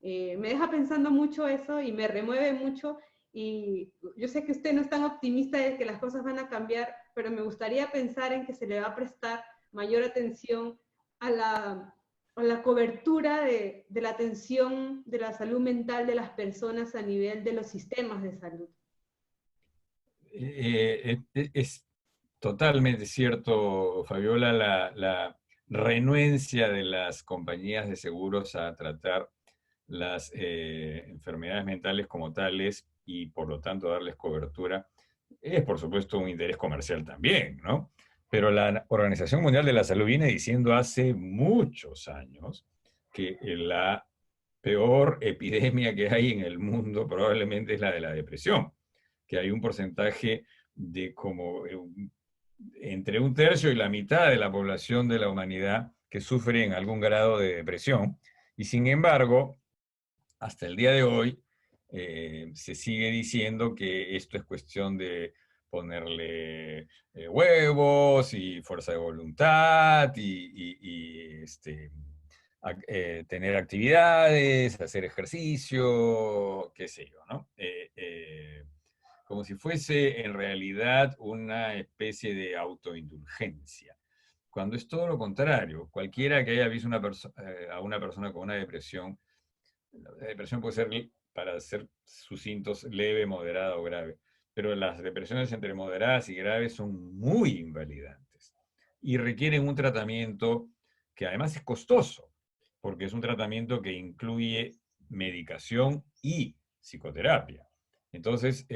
Me deja pensando mucho eso y me remueve mucho, y yo sé que usted no es tan optimista de que las cosas van a cambiar, pero me gustaría pensar en que se le va a prestar mayor atención a la cobertura de la atención de la salud mental de las personas a nivel de los sistemas de salud.
Es totalmente cierto, Fabiola, la renuencia de las compañías de seguros a tratar las enfermedades mentales como tales y por lo tanto darles cobertura es por supuesto un interés comercial también, ¿no? Pero la Organización Mundial de la Salud viene diciendo hace muchos años que la peor epidemia que hay en el mundo probablemente es la de la depresión, que hay un porcentaje de como entre un tercio y la mitad de la población de la humanidad que sufre en algún grado de depresión, y sin embargo, hasta el día de hoy se sigue diciendo que esto es cuestión de ponerle huevos y fuerza de voluntad tener actividades, hacer ejercicio, qué sé yo, ¿no? Como si fuese en realidad una especie de autoindulgencia, cuando es todo lo contrario. Cualquiera que haya visto a una persona con una depresión, la depresión puede ser, para ser sucintos, leve, moderada o grave, pero las depresiones entre moderadas y graves son muy invalidantes y requieren un tratamiento que además es costoso, porque es un tratamiento que incluye medicación y psicoterapia. Entonces,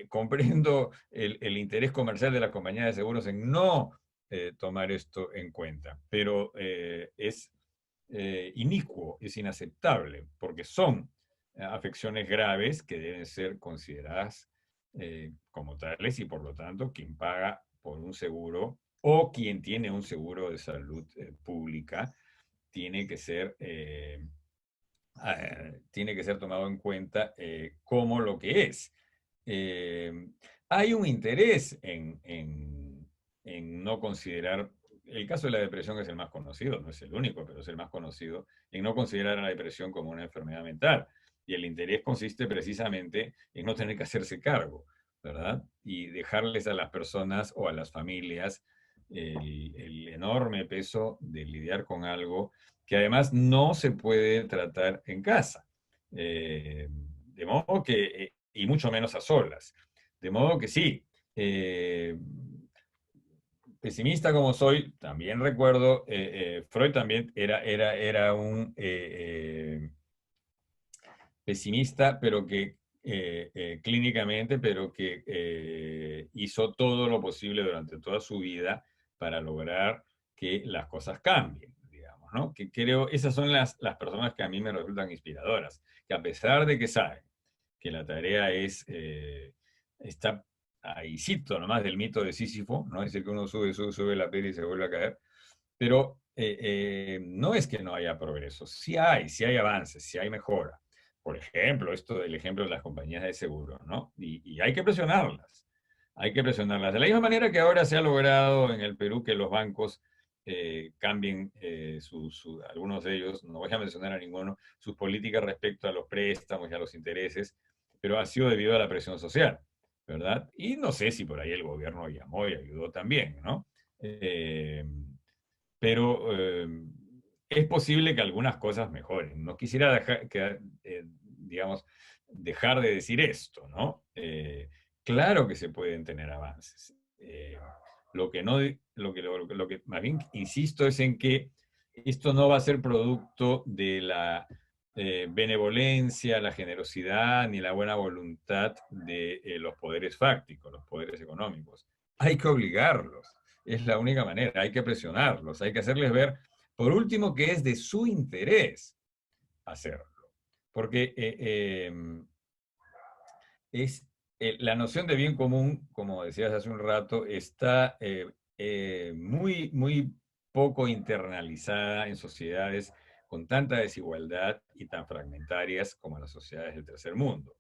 comprendo el interés comercial de las compañías de seguros en no tomar esto en cuenta, pero es inicuo, es inaceptable, porque son afecciones graves que deben ser consideradas como tales, y por lo tanto quien paga por un seguro o quien tiene un seguro de salud pública tiene que ser tomado en cuenta como lo que es. Eh, Hay un interés en no considerar, el caso de la depresión es el más conocido, no es el único, pero es el más conocido, en no considerar a la depresión como una enfermedad mental. Y el interés consiste precisamente en no tener que hacerse cargo, ¿verdad? Y dejarles a las personas o a las familias el enorme peso de lidiar con algo que además no se puede tratar en casa. De modo que, y mucho menos a solas. De modo que sí, pesimista como soy, también recuerdo, Freud también era un pesimista, pero que clínicamente, pero que hizo todo lo posible durante toda su vida para lograr que las cosas cambien, digamos, ¿no? Que creo, esas son las personas que a mí me resultan inspiradoras, que a pesar de que saben que la tarea está ahícito nomás del mito de Sísifo, ¿no? Es decir, que uno sube la piedra y se vuelve a caer, pero no es que no haya progreso, sí hay avances, sí hay mejora. Por ejemplo, esto del ejemplo de las compañías de seguro, ¿no? Y hay que presionarlas, hay que presionarlas. De la misma manera que ahora se ha logrado en el Perú que los bancos cambien algunos de ellos, no voy a mencionar a ninguno, sus políticas respecto a los préstamos y a los intereses, pero ha sido debido a la presión social, ¿verdad? Y no sé si por ahí el gobierno llamó y ayudó también, ¿no? Pero es posible que algunas cosas mejoren. No quisiera digamos, dejar de decir esto, ¿no? Claro que se pueden tener avances. Lo que no, lo que más bien insisto es en que esto no va a ser producto de la benevolencia, la generosidad ni la buena voluntad de los poderes fácticos, los poderes económicos. Hay que obligarlos, es la única manera, hay que presionarlos, hay que hacerles ver, por último, que es de su interés hacerlo. Porque la noción de bien común, como decías hace un rato, está muy poco internalizada en sociedades con tanta desigualdad y tan fragmentarias como las sociedades del tercer mundo.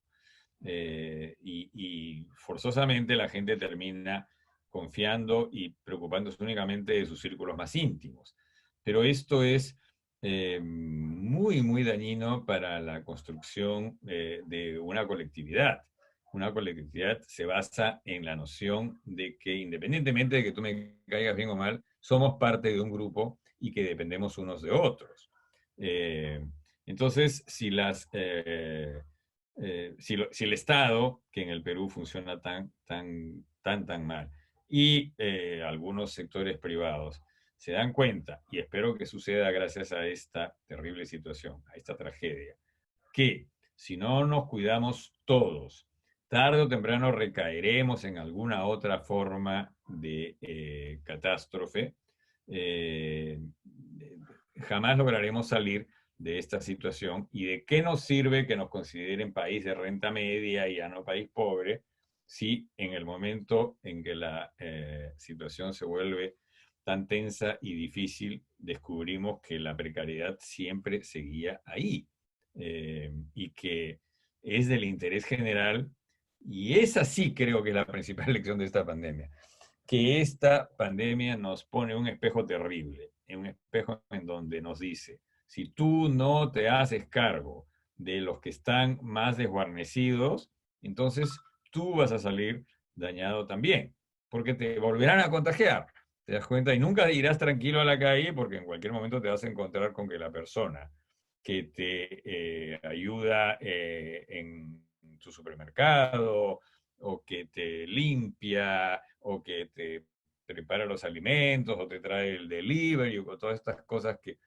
Y forzosamente la gente termina confiando y preocupándose únicamente de sus círculos más íntimos. Pero esto es muy, muy dañino para la construcción de una colectividad. Una colectividad se basa en la noción de que independientemente de que tú me caigas bien o mal, somos parte de un grupo y que dependemos unos de otros. Eh, entonces, si el Estado, que en el Perú funciona tan mal, y algunos sectores privados se dan cuenta, y espero que suceda gracias a esta terrible situación, a esta tragedia, que si no nos cuidamos todos, tarde o temprano recaeremos en alguna otra forma de catástrofe, eh, jamás lograremos salir de esta situación. ¿Y de qué nos sirve que nos consideren país de renta media y ya no país pobre si en el momento en que la situación se vuelve tan tensa y difícil descubrimos que la precariedad siempre seguía ahí y que es del interés general? Y esa sí creo que es la principal lección de esta pandemia, que esta pandemia nos pone un espejo terrible, un espejo en donde nos dice, si tú no te haces cargo de los que están más desguarnecidos, entonces tú vas a salir dañado también, porque te volverán a contagiar. ¿Te das cuenta? Y nunca irás tranquilo a la calle porque en cualquier momento te vas a encontrar con que la persona que te ayuda en tu supermercado o que te limpia o que te prepara los alimentos o te trae el delivery o todas estas cosas que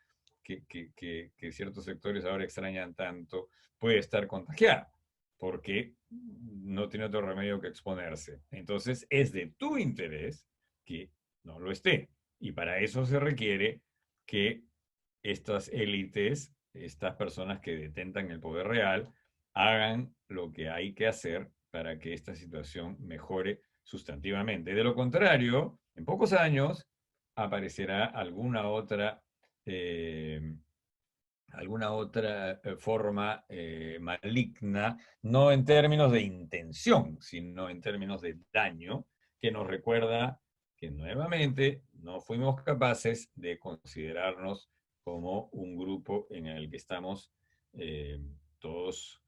ciertos sectores ahora extrañan tanto, puede estar contagiada porque no tiene otro remedio que exponerse. Entonces es de tu interés que no lo esté. Y para eso se requiere que estas élites, estas personas que detentan el poder real, hagan lo que hay que hacer para que esta situación mejore sustantivamente. De lo contrario, en pocos años aparecerá eh, alguna otra forma maligna, no en términos de intención, sino en términos de daño, que nos recuerda que nuevamente no fuimos capaces de considerarnos como un grupo en el que estamos eh, todos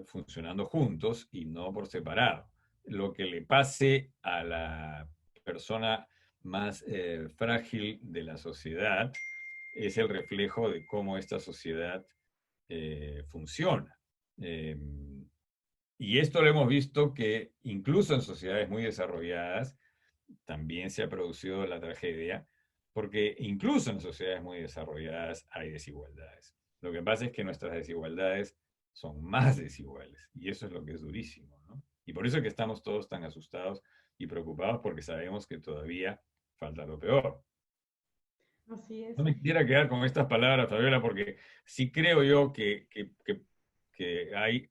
funcionando juntos y no por separado. Lo que le pase a la persona más frágil de la sociedad es el reflejo de cómo esta sociedad funciona. Eh, y esto lo hemos visto que incluso en sociedades muy desarrolladas también se ha producido la tragedia, porque incluso en sociedades muy desarrolladas hay desigualdades. Lo que pasa es que nuestras desigualdades son más desiguales y eso es lo que es durísimo, ¿no? Y por eso es que estamos todos tan asustados y preocupados porque sabemos que todavía falta lo peor.
Así es.
No me quisiera quedar con estas palabras, Fabiola, porque sí creo yo que hay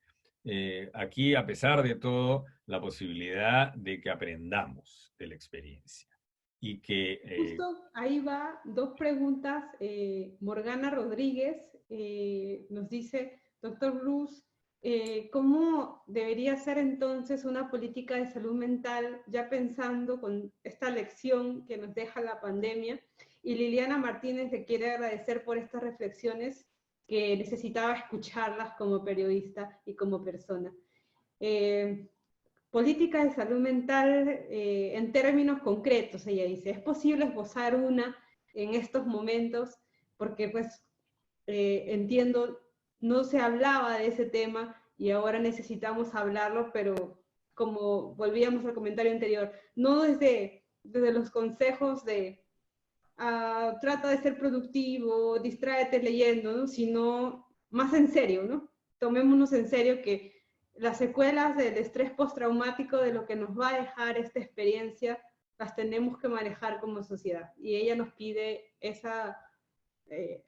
aquí, a pesar de todo, la posibilidad de que aprendamos de la experiencia. Y que,
Justo ahí va dos preguntas. Morgana Rodríguez nos dice, doctor Luz, ¿cómo debería ser entonces una política de salud mental ya pensando con esta lección que nos deja la pandemia? Y Liliana Martínez le quiere agradecer por estas reflexiones que necesitaba escucharlas como periodista y como persona. Eh, Política de salud mental en términos concretos, ella dice, ¿es posible esbozar una en estos momentos? Porque pues entiendo, no se hablaba de ese tema y ahora necesitamos hablarlo, pero como volvíamos al comentario anterior, no desde los consejos de trata de ser productivo, distráete leyendo, ¿no? Sino más en serio, ¿no? Tomémonos en serio que las secuelas del estrés postraumático de lo que nos va a dejar esta experiencia las tenemos que manejar como sociedad. Y ella nos pide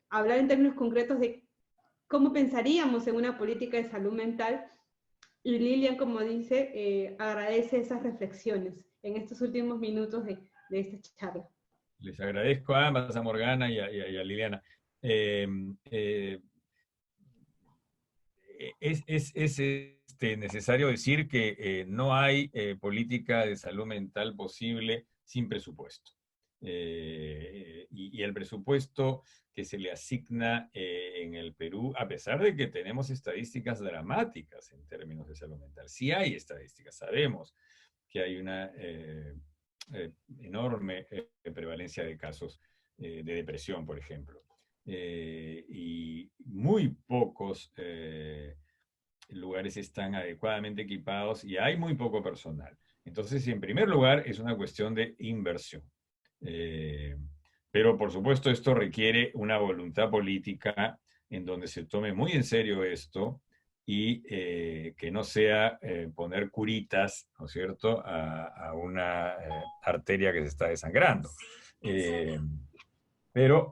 hablar en términos concretos de cómo pensaríamos en una política de salud mental. Y Lilian, como dice, agradece esas reflexiones en estos últimos minutos de esta charla.
les agradezco a ambas, a Morgana y a Liliana. eh, eh, necesario decir que no hay política de salud mental posible sin presupuesto. Y el presupuesto que se le asigna en el Perú, a pesar de que tenemos estadísticas dramáticas en términos de salud mental, sí hay estadísticas, sabemos que hay una enorme prevalencia de casos de depresión, por ejemplo. Y muy pocos lugares están adecuadamente equipados y hay muy poco personal. Entonces, en primer lugar, es una cuestión de inversión. Eh, pero, por supuesto, esto requiere una voluntad política en donde se tome muy en serio esto y que no sea poner curitas, ¿no es cierto?, a una arteria que se está desangrando. Eh, pero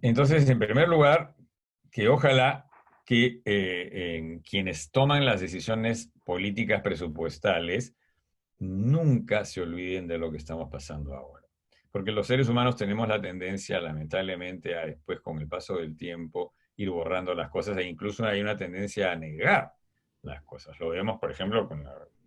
entonces, en primer lugar, que ojalá que en quienes toman las decisiones políticas presupuestales nunca se olviden de lo que estamos pasando ahora. Porque los seres humanos tenemos la tendencia, lamentablemente, a después, con el paso del tiempo, ir borrando las cosas e incluso hay una tendencia a negar las cosas. Lo vemos, por ejemplo,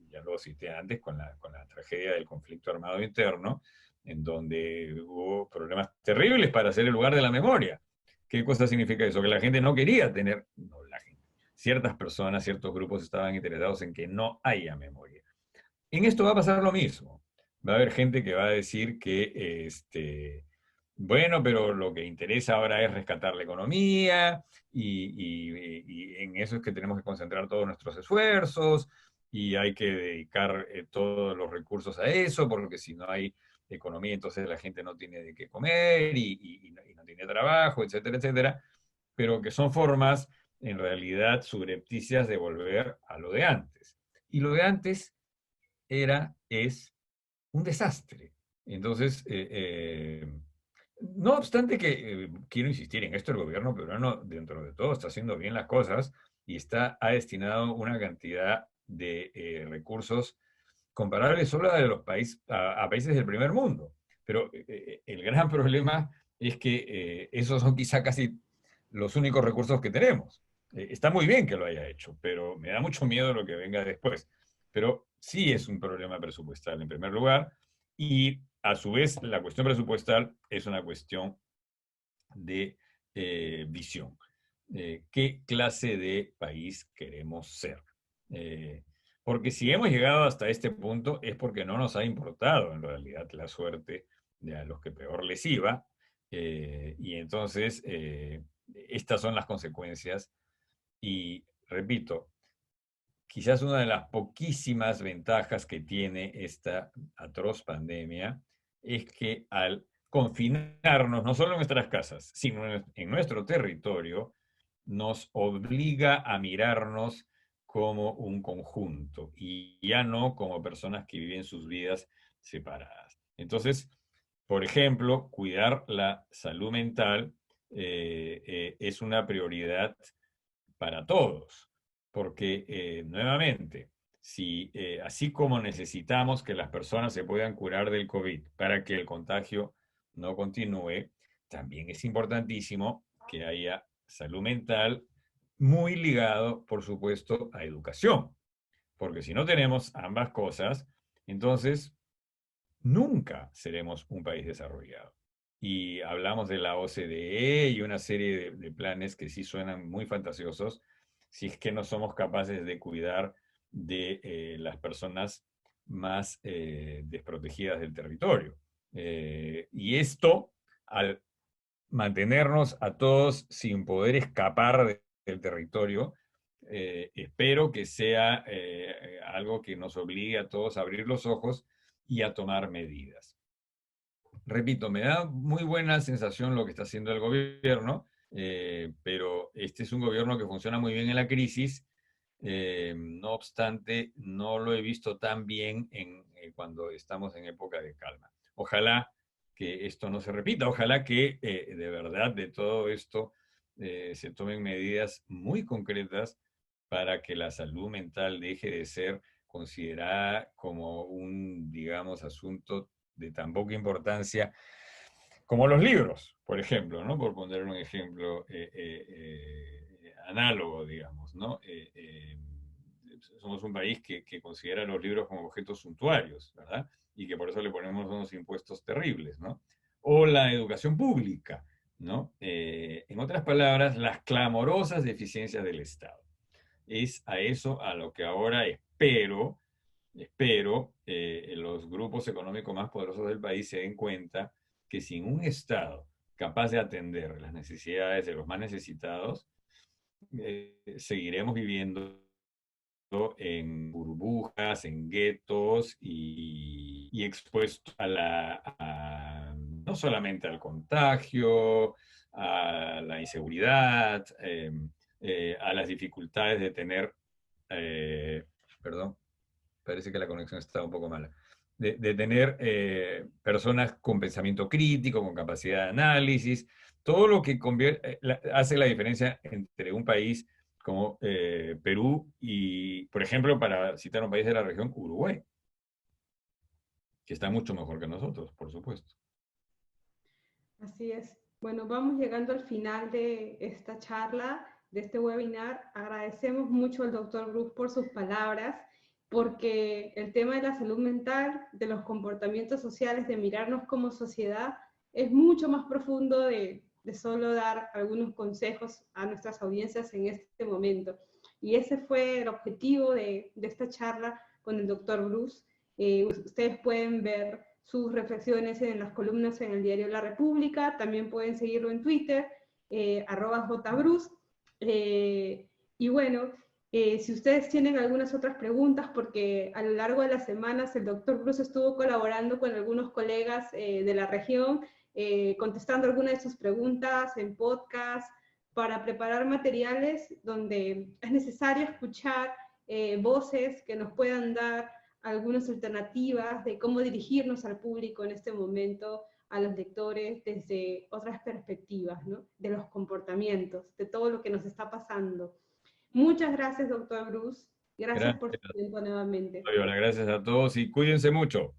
ya lo cité antes, con la tragedia del conflicto armado interno, en donde hubo problemas terribles para ser el lugar de la memoria. ¿Qué cosa significa eso? Que la gente no quería tener, no la gente, ciertas personas, ciertos grupos estaban interesados en que no haya memoria. En esto va a pasar lo mismo. Va a haber gente que va a decir que, bueno, pero lo que interesa ahora es rescatar la economía y en eso es que tenemos que concentrar todos nuestros esfuerzos y hay que dedicar todos los recursos a eso, porque si no hay economía, entonces la gente no tiene de qué comer y no tiene trabajo, etcétera, etcétera. Pero que son formas, en realidad, subrepticias de volver a lo de antes. Y lo de antes es un desastre. Entonces, no obstante que quiero insistir en esto, el gobierno peruano, dentro de todo, está haciendo bien las cosas y ha destinado una cantidad de recursos comparables solo a, a países del primer mundo. Pero el gran problema es que esos son quizá casi los únicos recursos que tenemos. Está muy bien que lo haya hecho, pero me da mucho miedo lo que venga después. Pero sí es un problema presupuestal en primer lugar y a su vez la cuestión presupuestal es una cuestión de visión. ¿Qué clase de país queremos ser? Eh, Porque si hemos llegado hasta este punto es porque no nos ha importado en realidad la suerte de a los que peor les iba. Y entonces estas son las consecuencias. Y repito, quizás una de las poquísimas ventajas que tiene esta atroz pandemia es que al confinarnos, no solo en nuestras casas, sino en nuestro territorio, nos obliga a mirarnos como un conjunto y ya no como personas que viven sus vidas separadas. Entonces, por ejemplo, cuidar la salud mental es una prioridad para todos, porque nuevamente, si así como necesitamos que las personas se puedan curar del COVID para que el contagio no continúe, también es importantísimo que haya salud mental muy ligado, por supuesto, a educación, porque si no tenemos ambas cosas, entonces nunca seremos un país desarrollado. Y hablamos de la OCDE y una serie de planes que sí suenan muy fantasiosos, si es que no somos capaces de cuidar de las personas más desprotegidas del territorio. Y esto, al mantenernos a todos sin poder escapar del territorio, espero que sea algo que nos obligue a todos a abrir los ojos y a tomar medidas. Repito, me da muy buena sensación lo que está haciendo el gobierno, pero este es un gobierno que funciona muy bien en la crisis. No obstante, no lo he visto tan bien cuando estamos en época de calma. Ojalá que esto no se repita, ojalá que de verdad de todo esto se tomen medidas muy concretas para que la salud mental deje de ser considerada como un, digamos, asunto de tan poca importancia como los libros, por ejemplo, ¿no? Por poner un ejemplo análogo, digamos, ¿no? Somos un país que considera los libros como objetos suntuarios, ¿verdad? Y que por eso le ponemos unos impuestos terribles, ¿no? O la educación pública, ¿no? En otras palabras, las clamorosas deficiencias del Estado. Es a eso a lo que ahora espero los grupos económicos más poderosos del país se den cuenta que sin un Estado capaz de atender las necesidades de los más necesitados, seguiremos viviendo en burbujas, en guetos y expuestos no solamente al contagio, a la inseguridad, a las dificultades de tener, perdón, parece que la conexión está un poco mala, de tener personas con pensamiento crítico, con capacidad de análisis, todo lo que hace la diferencia entre un país como Perú y, por ejemplo, para citar un país de la región, Uruguay, que está mucho mejor que nosotros, por supuesto.
Así es. Bueno, vamos llegando al final de esta charla, de este webinar. Agradecemos mucho al doctor Bruce por sus palabras, porque el tema de la salud mental, de los comportamientos sociales, de mirarnos como sociedad, es mucho más profundo de solo dar algunos consejos a nuestras audiencias en este momento. Y ese fue el objetivo de esta charla con el doctor Bruce. Ustedes pueden ver sus reflexiones en las columnas en el diario La República, también pueden seguirlo en Twitter, @jbruce. Y bueno, si ustedes tienen algunas otras preguntas, porque a lo largo de las semanas el doctor Bruce estuvo colaborando con algunos colegas de la región, contestando algunas de sus preguntas en podcast, para preparar materiales donde es necesario escuchar voces que nos puedan dar algunas alternativas de cómo dirigirnos al público en este momento, a los lectores, desde otras perspectivas, ¿no? De los comportamientos, de todo lo que nos está pasando. Muchas gracias, doctor Bruce. Gracias por su tiempo nuevamente.
Gracias a todos y cuídense mucho.